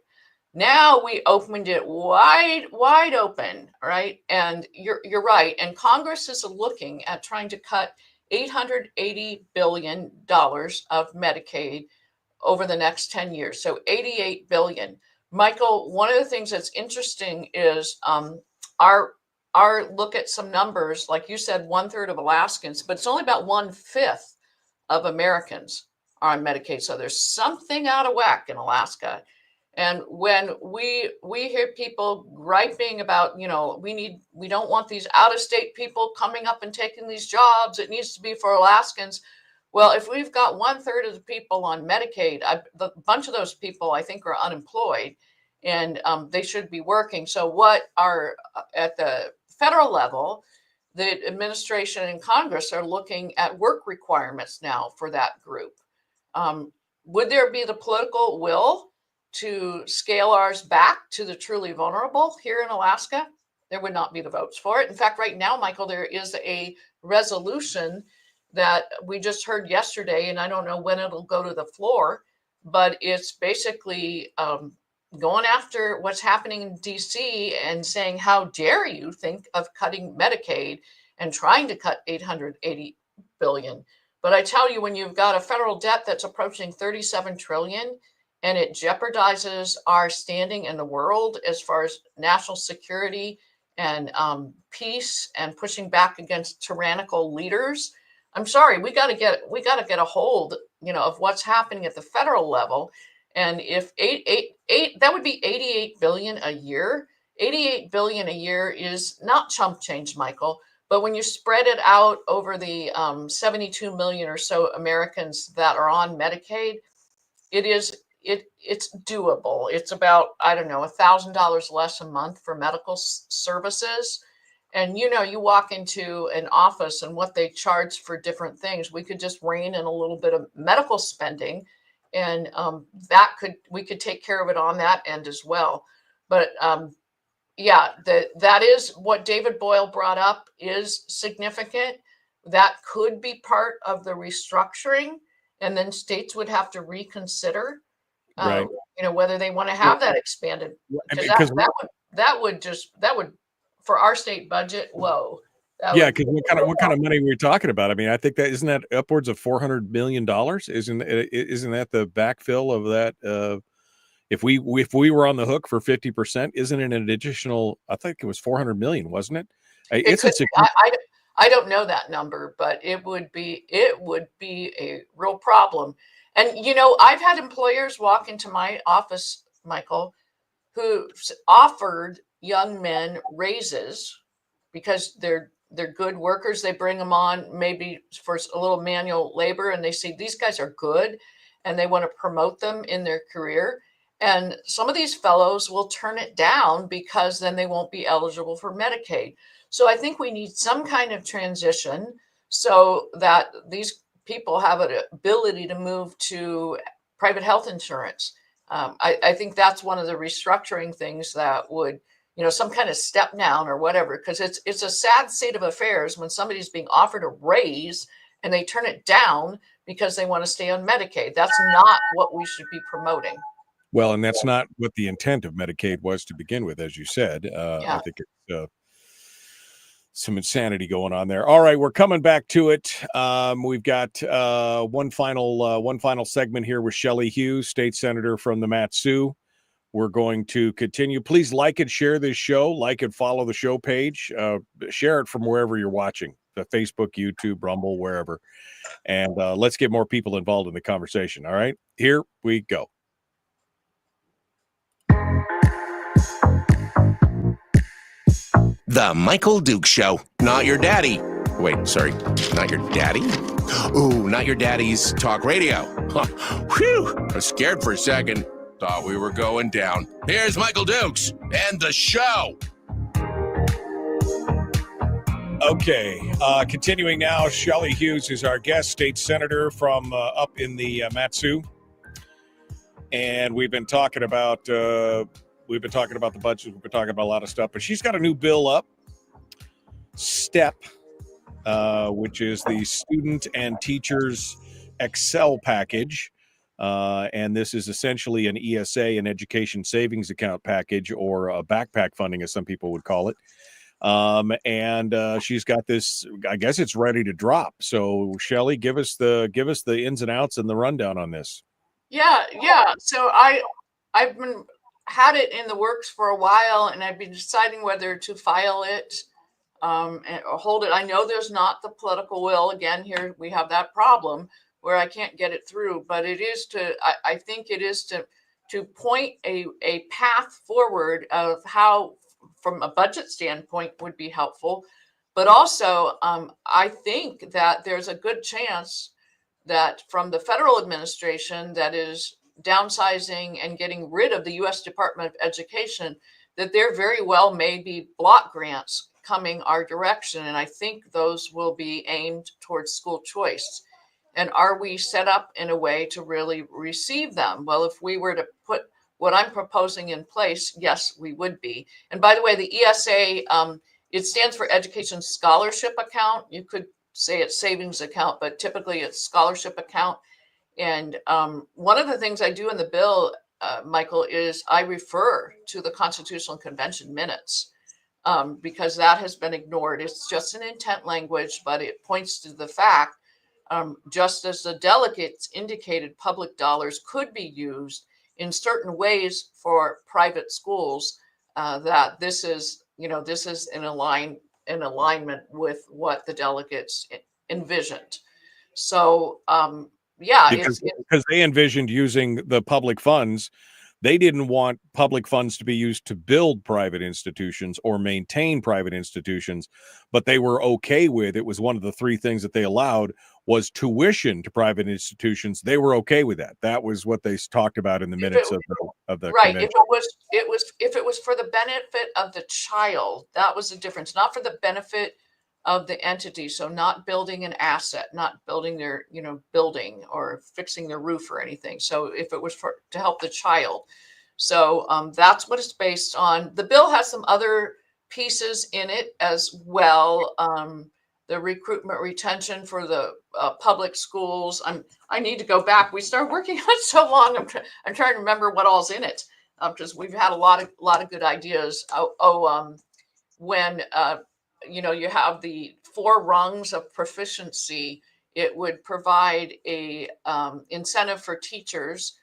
Now we opened it wide open, right? And you're right. And Congress is looking at trying to cut $880 billion of Medicaid over the next 10 years. So $88 billion. Michael, one of the things that's interesting is our look at some numbers, like you said, 1/3 of Alaskans, but it's only about 1/5 of Americans are on Medicaid. So there's something out of whack in Alaska. And when we hear people griping about, we don't want these out-of-state people coming up and taking these jobs. It needs to be for Alaskans. Well, if we've got 1/3 of the people on Medicaid, a bunch of those people, I think, are unemployed, and they should be working. So what are at the federal level, the administration and Congress are looking at work requirements now for that group. Would there be the political will to scale ours back to the truly vulnerable here in Alaska? There would not be the votes for it. In fact, right now, Michael, there is a resolution that we just heard yesterday, and I don't know when it'll go to the floor, but it's basically going after what's happening in DC and saying, how dare you think of cutting Medicaid and trying to cut $880 billion. But I tell you, when you've got a federal debt that's approaching $37 trillion, and it jeopardizes our standing in the world as far as national security and peace and pushing back against tyrannical leaders. I'm sorry, we got to get a hold, of what's happening at the federal level. And if that would be 88 billion a year. 88 billion a year is not chump change, Michael. But when you spread it out over the 72 million or so Americans that are on Medicaid, it's doable. It's about, I don't know, $1,000 less a month for medical services. And, you walk into an office and what they charge for different things, we could just rein in a little bit of medical spending, and we could take care of it on that end as well. But that is what David Boyle brought up is significant. That could be part of the restructuring, and then states would have to reconsider, right. Whether they want to have that expanded. Because that would for our state budget. Whoa. Yeah, because what kind of money we're talking about? I mean, I think isn't that upwards of $400 million? Isn't that the backfill of that? If we were on the hook for 50%, isn't it an additional? I think it was 400 million, wasn't it? I don't know that number, but it would be a real problem. And I've had employers walk into my office, Michael, who offered young men raises because they're good workers. They bring them on maybe for a little manual labor, and they see these guys are good, and they want to promote them in their career. And some of these fellows will turn it down because then they won't be eligible for Medicaid. So I think we need some kind of transition so that these people have an ability to move to private health insurance. I think that's one of the restructuring things that would, some kind of step down or whatever, because it's a sad state of affairs when somebody's being offered a raise and they turn it down because they want to stay on Medicaid. That's not what we should be promoting. Well, and that's not what the intent of Medicaid was to begin with, as you said. I think it's some insanity going on there. All right, we're coming back to it. We've got one final segment here with Shelley Hughes, state senator from the Mat-Su. We're going to continue. Please like and share this show. Like and follow the show page. Share it from wherever you're watching, the Facebook, YouTube, Rumble, wherever. And let's get more people involved in the conversation. All right, here we go. The Michael Duke Show. Not your daddy. Wait, sorry. Not your daddy? Ooh, not your daddy's talk radio. Whew. I was scared for a second. Thought we were going down. Here's Michael Dukes and the show. Okay. Continuing now, Shelley Hughes is our guest, state senator from up in the Mat-Su. And we've been talking about the budget. We've been talking about a lot of stuff, but she's got a new bill up, STEP, which is the Student and Teachers Excel Package. And this is essentially an ESA, an Education Savings Account package, or a backpack funding, as some people would call it. And she's got this, I guess it's ready to drop. So Shelley, give us the ins and outs and the rundown on this. Yeah. So I've been had it in the works for a while, and I've been deciding whether to file it or hold it. I know there's not the political will. Again, here we have that problem where I can't get it through, but it is I think it is to point a path forward of how, from a budget standpoint, would be helpful. But also, I think that there's a good chance that from the federal administration that is downsizing and getting rid of the U.S. Department of Education, that there very well may be block grants coming our direction. And I think those will be aimed towards school choice. And are we set up in a way to really receive them? Well, if we were to put what I'm proposing in place, yes, we would be. And by the way, the ESA, it stands for Education Scholarship Account. You could say it's savings account, but typically it's scholarship account. And one of the things I do in the bill Michael, is I refer to the Constitutional Convention minutes because that has been ignored. It's just an intent language, but it points to the fact, just as the delegates indicated, public dollars could be used in certain ways for private schools, that this is in alignment with what the delegates envisioned. So, because they envisioned using the public funds. They didn't want public funds to be used to build private institutions or maintain private institutions, but they were okay with it. Was one of the three things that they allowed was tuition to private institutions. They were okay with that. That was what they talked about in the minutes of the right. convention. If it was for the benefit of the child, that was the difference, not for the benefit of the entity. So not building an asset, not building their, building or fixing their roof or anything. So if it was to help the child. So that's what it's based on. The bill has some other pieces in it as well. The recruitment retention for the public schools. I need to go back. We started working on it so long. I'm trying to remember what all's in it, because we've had a lot of good ideas. When you have the 4 rungs of proficiency, it would provide a incentive for teachers,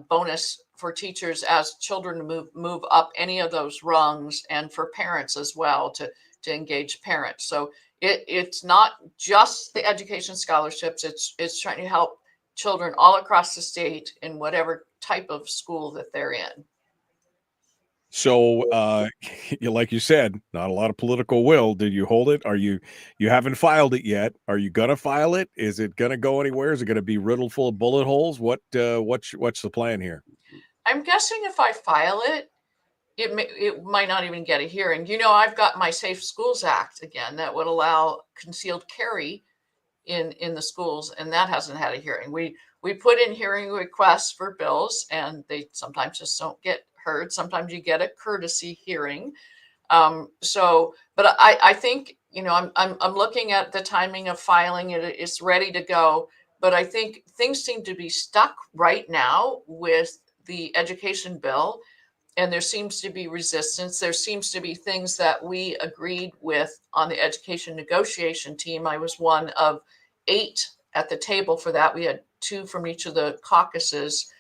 bonus for teachers as children move up any of those rungs, and for parents as well to engage parents. So it's not just the education scholarships. It's trying to help children all across the state in whatever type of school that they're in. So, like you said, not a lot of political will. Did you hold it? You haven't filed it yet. Are you gonna file it? Is it gonna go anywhere? Is it gonna be riddled full of bullet holes? What's the plan here? I'm guessing if I file it, it might not even get a hearing. I've got my Safe Schools Act again that would allow concealed carry in the schools, and that hasn't had a hearing. We put in hearing requests for bills, and they sometimes just don't get heard. Sometimes you get a courtesy hearing. But I think, I'm looking at the timing of filing it. It's ready to go, but I think things seem to be stuck right now with the education bill, and there seems to be resistance. There seems to be things that we agreed with on the education negotiation team. I was one of 8 at the table for that. We had 2 from each of the caucuses,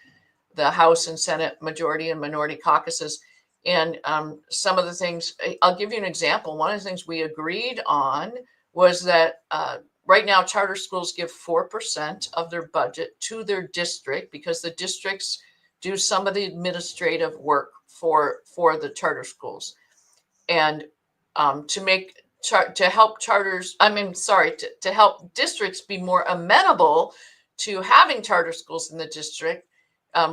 the House and Senate majority and minority caucuses. And some of the things, I'll give you an example. One of the things we agreed on was that right now charter schools give 4% of their budget to their district, because the districts do some of the administrative work for the charter schools. And to help to help districts be more amenable to having charter schools in the district,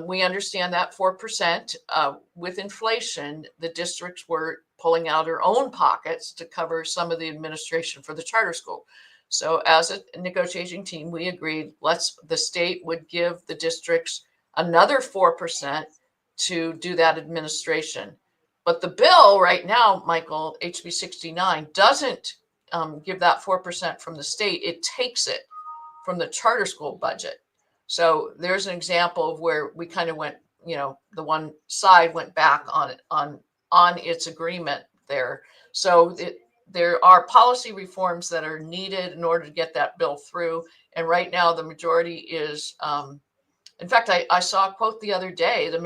we understand that 4%, with inflation, the districts were pulling out their own pockets to cover some of the administration for the charter school. So as a negotiating team, we agreed the state would give the districts another 4% to do that administration. But the bill right now, Michael, HB 69, doesn't give that 4% from the state. It takes it from the charter school budget. So there's an example of where we kind of went, the one side went back on its agreement there. So there are policy reforms that are needed in order to get that bill through. And right now the majority is, in fact, I saw a quote the other day, the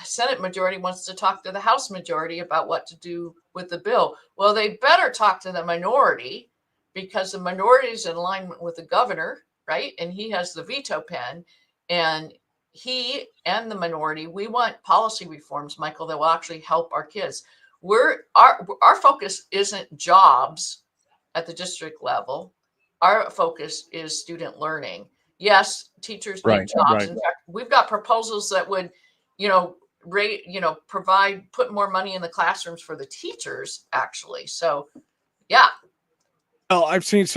Senate majority wants to talk to the House majority about what to do with the bill. Well, they better talk to the minority, because the minority is in alignment with the governor, right? And he has the veto pen, and he and the minority, we want policy reforms, Michael, that will actually help our kids. Our focus isn't jobs at the district level. Our focus is student learning. Yes, teachers need jobs. Right. In fact, we've got proposals that would, put more money in the classrooms for the teachers, actually. So, yeah. Well, I've seen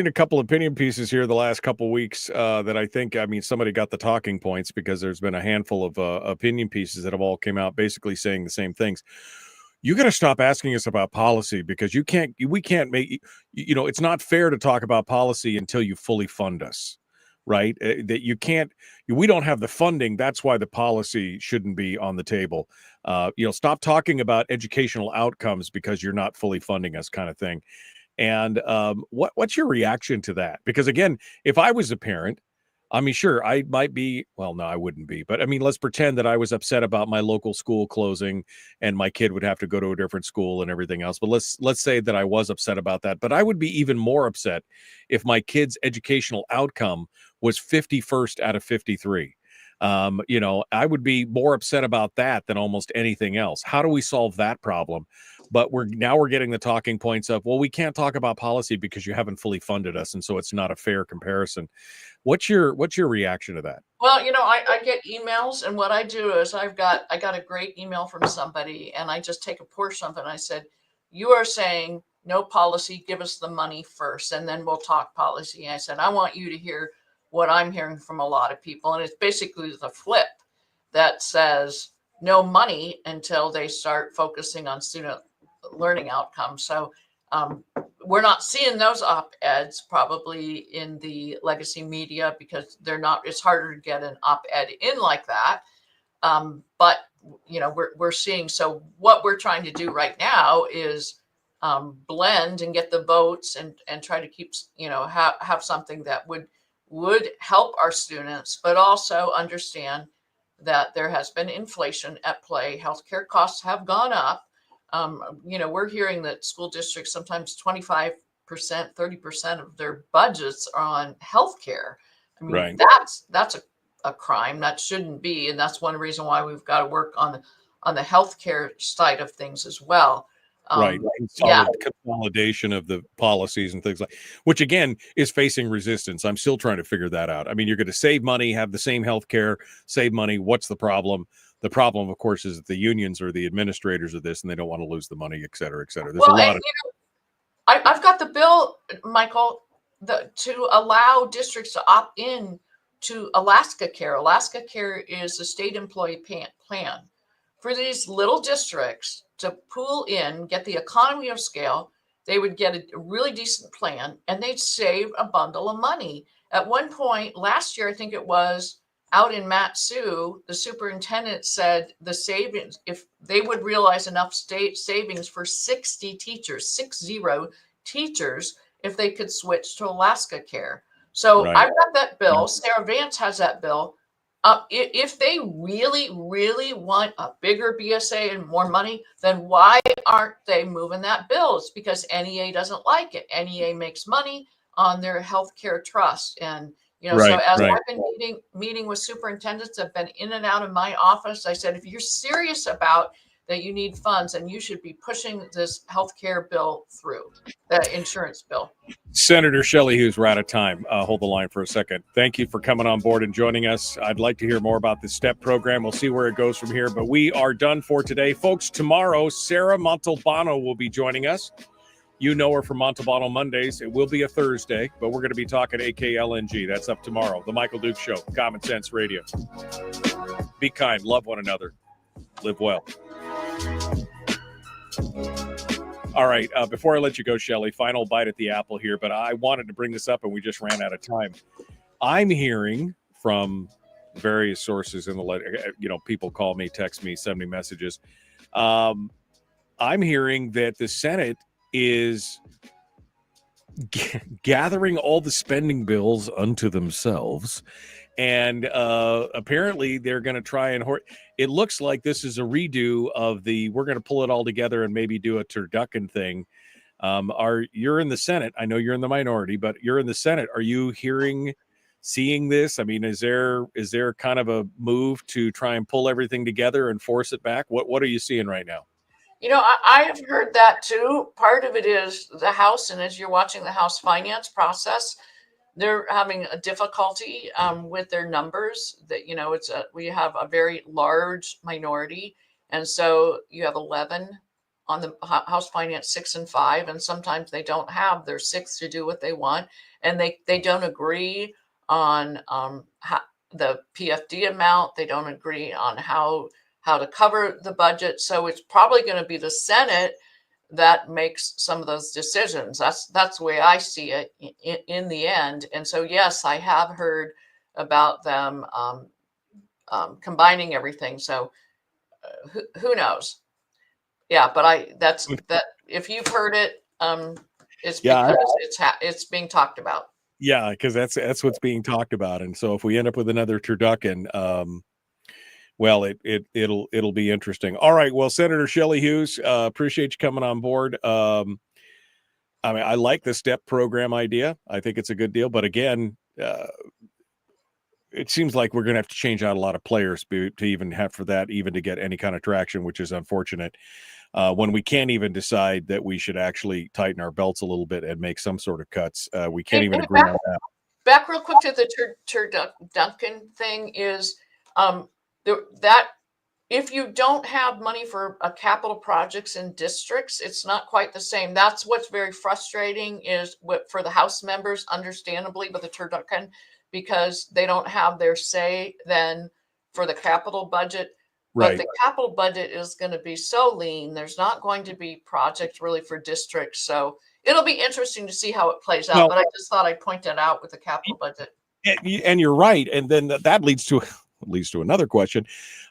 a couple opinion pieces here the last couple of weeks that I think, somebody got the talking points, because there's been a handful of opinion pieces that have all came out basically saying the same things. You got to stop asking us about policy, because we can't make, it's not fair to talk about policy until you fully fund us. right? That you can't, we don't have the funding. That's why the policy shouldn't be on the table. Stop talking about educational outcomes because you're not fully funding us, kind of thing. And what's your reaction to that? Because again, if I was a parent, I mean, sure, I might be, well, no, I wouldn't be, but I mean, let's pretend that I was upset about my local school closing and my kid would have to go to a different school and everything else. But let's say that I was upset about that, but I would be even more upset if my kid's educational outcome was 51st out of 53. I would be more upset about that than almost anything else. How do we solve that problem? But we're getting the talking points of, well, we can't talk about policy because you haven't fully funded us, and so it's not a fair comparison. What's your reaction to that? Well, I get emails, and what I do is I got a great email from somebody, and I just take a portion of it and I said, you are saying no policy, give us the money first, and then we'll talk policy. And I said, I want you to hear what I'm hearing from a lot of people. And it's basically the flip that says no money until they start focusing on student learning outcomes. So we're not seeing those op-eds probably in the legacy media because it's harder to get an op-ed in like that. But we're seeing, so what we're trying to do right now is blend and get the votes and try to keep, have something that would help our students, but also understand that there has been inflation at play. Healthcare costs have gone up. We're hearing that school districts, sometimes 25%, 30% of their budgets are on healthcare. I mean, right. That's a crime. That shouldn't be. And that's one reason why we've got to work on the healthcare side of things as well. Right. Consolidation of the policies and things which again is facing resistance. I'm still trying to figure that out. I mean, you're going to save money, have the same health care, save money. What's the problem? The problem, of course, is that the unions are the administrators of this and they don't want to lose the money, et cetera, et cetera. There's a lot of. I've got the bill, Michael, to allow districts to opt in to Alaska Care. Alaska Care is a state employee plan for these little districts to pool in, get the economy of scale. They would get a really decent plan and they'd save a bundle of money. At one point last year, I think it was, out in Matsu, the superintendent said the savings, if they would realize enough state savings for 60 teachers, if they could switch to Alaska Care. So right. I've got that bill. Sarah Vance has that bill. If they really, really want a bigger BSA and more money, then why aren't they moving that bill? It's because NEA doesn't like it. NEA makes money on their healthcare trust. And, so as I've been meeting with superintendents, I've been in and out of my office. I said, if you're serious about that you need funds, and you should be pushing this healthcare bill through, the insurance bill. Senator Shelley Hughes, we're out of time. Hold the line for a second. Thank you for coming on board and joining us. I'd like to hear more about the STEP program. We'll see where it goes from here, but we are done for today. Folks, tomorrow, Sarah Montalbano will be joining us. You know her from Montalbano Mondays. It will be a Thursday, but we're going to be talking AKLNG. That's up tomorrow. The Michael Duke Show, Common Sense Radio. Be kind, love one another, live well. All right. Before I let you go, Shelley, final bite at the apple here, but I wanted to bring this up and we just ran out of time. I'm hearing from various sources in the letter, people call me, text me, send me messages. I'm hearing that the Senate is gathering all the spending bills unto themselves. And apparently they're going to try and it looks like this is a redo of we're going to pull it all together and maybe do a turducken thing. You're in the Senate. I know you're in the minority, but you're in the Senate. Are you seeing this? I mean, is there kind of a move to try and pull everything together and force it back? What are you seeing right now? I have heard that too. Part of it is the House, and as you're watching the House finance process, they're having a difficulty with their numbers. That we have a very large minority, and so you have 11 on the House Finance, 6 and 5, and sometimes they don't have their 6 to do what they want, and they don't agree on the PFD amount. They don't agree on how to cover the budget. So it's probably going to be the Senate that makes some of those decisions. That's the way I see it in the end. And so, yes, I have heard about them combining everything. So who knows? Yeah, but that if you've heard it, it's because it's being talked about. Yeah, because that's what's being talked about. And so if we end up with another turducken, well, it'll be interesting. All right. Well, Senator Shelley Hughes, appreciate you coming on board. I mean, I like the STEP program idea. I think it's a good deal. But again, it seems like we're going to have to change out a lot of players to even have for that, even to get any kind of traction, which is unfortunate. When we can't even decide that we should actually tighten our belts a little bit and make some sort of cuts. We can't even agree on that. Back real quick to the turducken thing is that if you don't have money for capital projects in districts, it's not quite the same. That's what's very frustrating is for the House members, understandably, with the turducken, because they don't have their say then for the capital budget. But the capital budget is going to be so lean. There's not going to be projects really for districts. So it'll be interesting to see how it plays out. But I just thought I'd point that out with the capital budget. And you're right. And then that leads to another question.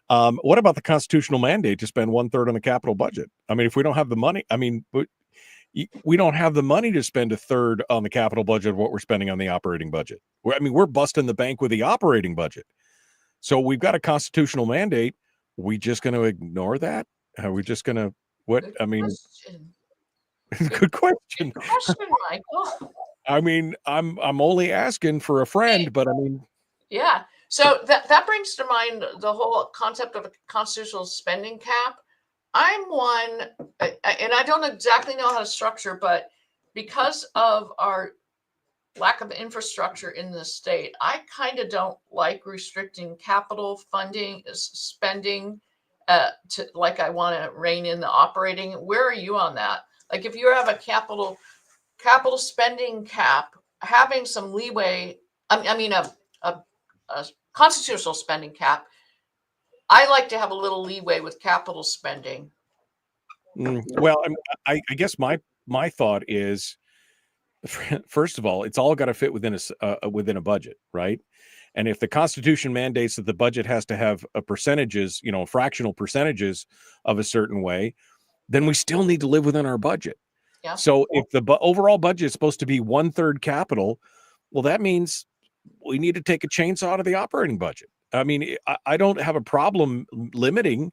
What about the constitutional mandate to spend 1/3 on the capital budget? I mean, if we don't have the money, I mean, we don't have the money to spend 1/3 on the capital budget of what we're spending on the operating budget. I mean, we're busting the bank with the operating budget. So we've got a constitutional mandate. We just going to ignore that? Are we just going to what? I mean, good question. Good question, Michael. I mean, I'm only asking for a friend, but I mean, yeah. So that brings to mind the whole concept of a constitutional spending cap. I'm one, and I don't exactly know how to structure, but because of our lack of infrastructure in the state, I kind of don't like restricting capital funding, spending, to like I want to rein in the operating. Where are you on that? Like if you have a capital spending cap, having some leeway. I mean a constitutional spending cap. I like to have a little leeway with capital spending. Well, I guess my thought is, first of all, it's all got to fit within a budget, right? And if the Constitution mandates that the budget has to have a percentages, fractional percentages of a certain way, then we still need to live within our budget. Yeah. So if the overall budget is supposed to be 1/3 capital, well, that means we need to take a chainsaw to the operating budget. I mean, I don't have a problem limiting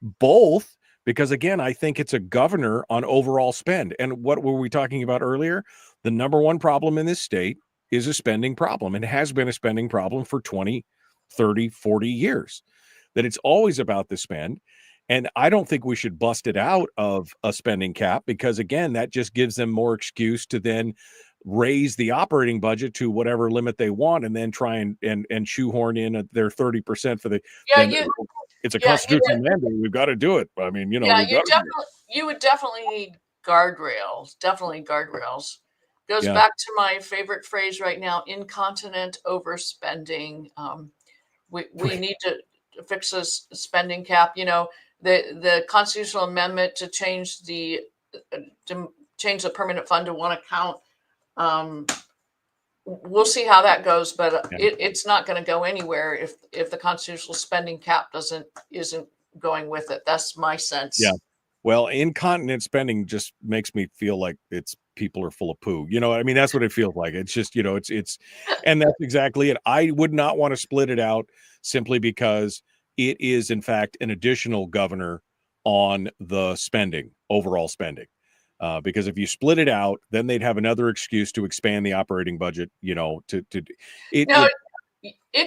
both because, again, I think it's a governor on overall spend. And what were we talking about earlier? The number one problem in this state is a spending problem and has been a spending problem for 20, 30, 40 years, that it's always about the spend. And I don't think we should bust it out of a spending cap because, again, that just gives them more excuse to then raise the operating budget to whatever limit they want and then try and shoehorn in their 30% for the it's a constitutional mandate. We've got to do it. I mean, you would definitely need guardrails. Goes back to my favorite phrase right now: incontinent overspending. We need to fix this spending cap. The constitutional amendment to change the permanent fund to one account. We'll see how that goes, but it's not going to go anywhere if the constitutional spending cap isn't going with it. That's my sense. Yeah. Well, incontinent spending just makes me feel like people are full of poo. I mean, that's what it feels like. It's just, it's, and that's exactly it. I would not want to split it out simply because it is, in fact, an additional governor on the overall spending. Because if you split it out, then they'd have another excuse to expand the operating budget, it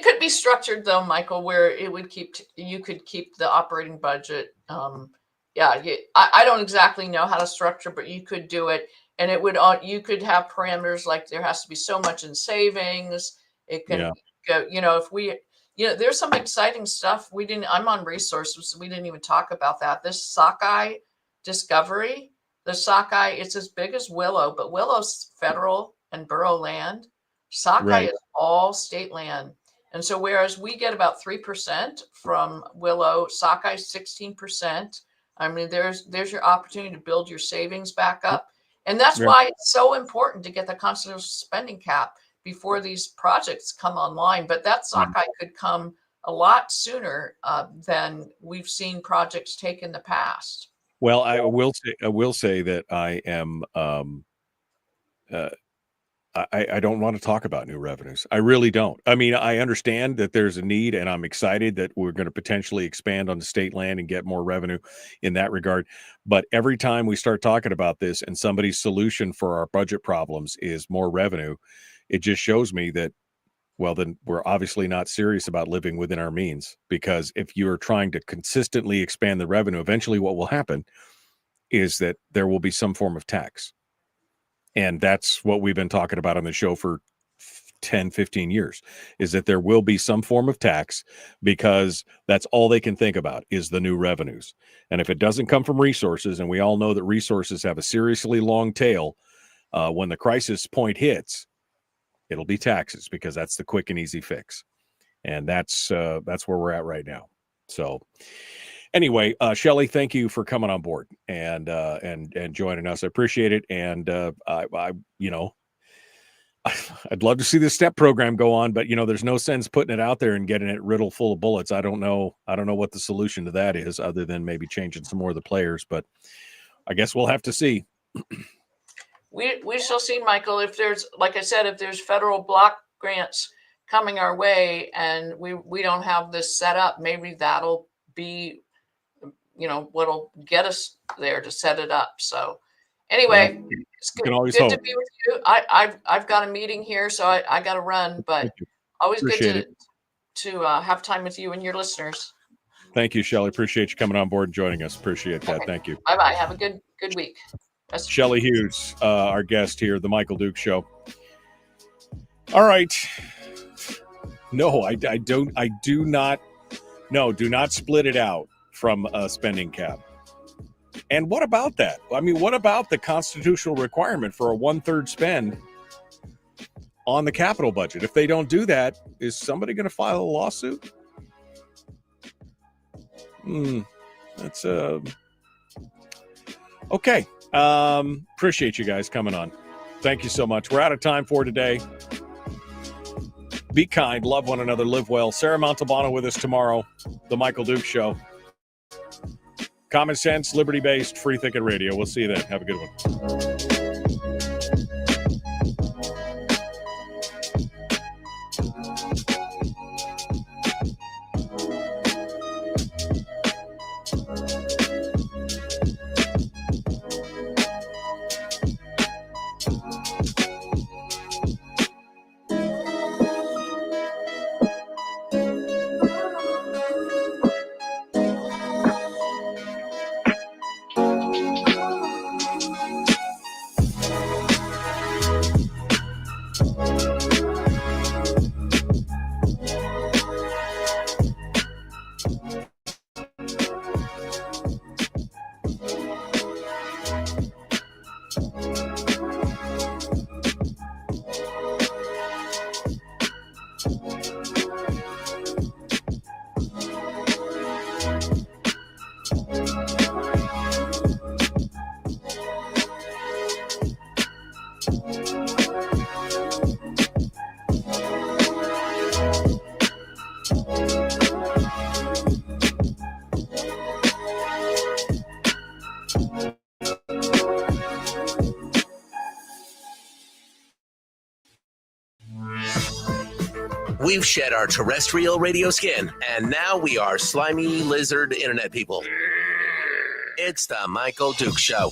could be structured though, Michael, where you could keep the operating budget. I don't exactly know how to structure, but you could do it. And you could have parameters like there has to be so much in savings. It can go, there's some exciting stuff. I'm on resources. So we didn't even talk about that. This sockeye discovery, the sockeye, it's as big as Willow, but Willow's federal and borough land. Sockeye is all state land. And so whereas we get about 3% from Willow, Sockeye 16%. I mean, there's your opportunity to build your savings back up. And that's Yeah. why it's so important to get the constitutional spending cap before these projects come online. But that sockeye could come a lot sooner than we've seen projects take in the past. Well, I will say that I am I don't want to talk about new revenues. I really don't. I mean, I understand that there's a need, and I'm excited that we're going to potentially expand on the state land and get more revenue in that regard. But every time we start talking about this and somebody's solution for our budget problems is more revenue, it just shows me that, well, then we're obviously not serious about living within our means. Because if you're trying to consistently expand the revenue, eventually what will happen is that there will be some form of tax. And that's what we've been talking about on the show for 10, 15 years, is that there will be some form of tax, because that's all they can think about is the new revenues. And if it doesn't come from resources, and we all know that resources have a seriously long tail, when the crisis point hits, it'll be taxes, because that's the quick and easy fix. And that's where we're at right now. So anyway, Shelley, thank you for coming on board and joining us. I appreciate it. And I'd love to see the STEP program go on, but there's no sense putting it out there and getting it riddled full of bullets. I don't know what the solution to that is, other than maybe changing some more of the players, but I guess we'll have to see. We shall see, Michael. If there's, like I said, if there's federal block grants coming our way and we don't have this set up, maybe that'll be what'll get us there to set it up. So anyway, it's good to be with you. I've got a meeting here, so I got to run, but always good to have time with you and your listeners. Thank you, Shelley. Appreciate you coming on board and joining us. Appreciate that. Okay. Thank you. Bye-bye. Have a good week. Shelley Hughes, our guest here, the Michael Duke Show. All right. No, do not split it out from a spending cap. And what about that? I mean, what about the constitutional requirement for a 1/3 spend on the capital budget? If they don't do that, is somebody going to file a lawsuit? That's okay. Appreciate you guys coming on. Thank you so much. We're out of time for today. Be kind, love one another, live well. Sarah Montalbano with us tomorrow. The Michael Duke Show. Common sense, liberty-based, free thinking radio. We'll see you then. Have a good one. We've shed our terrestrial radio skin, and now we are slimy lizard internet people. It's the Michael Duke Show.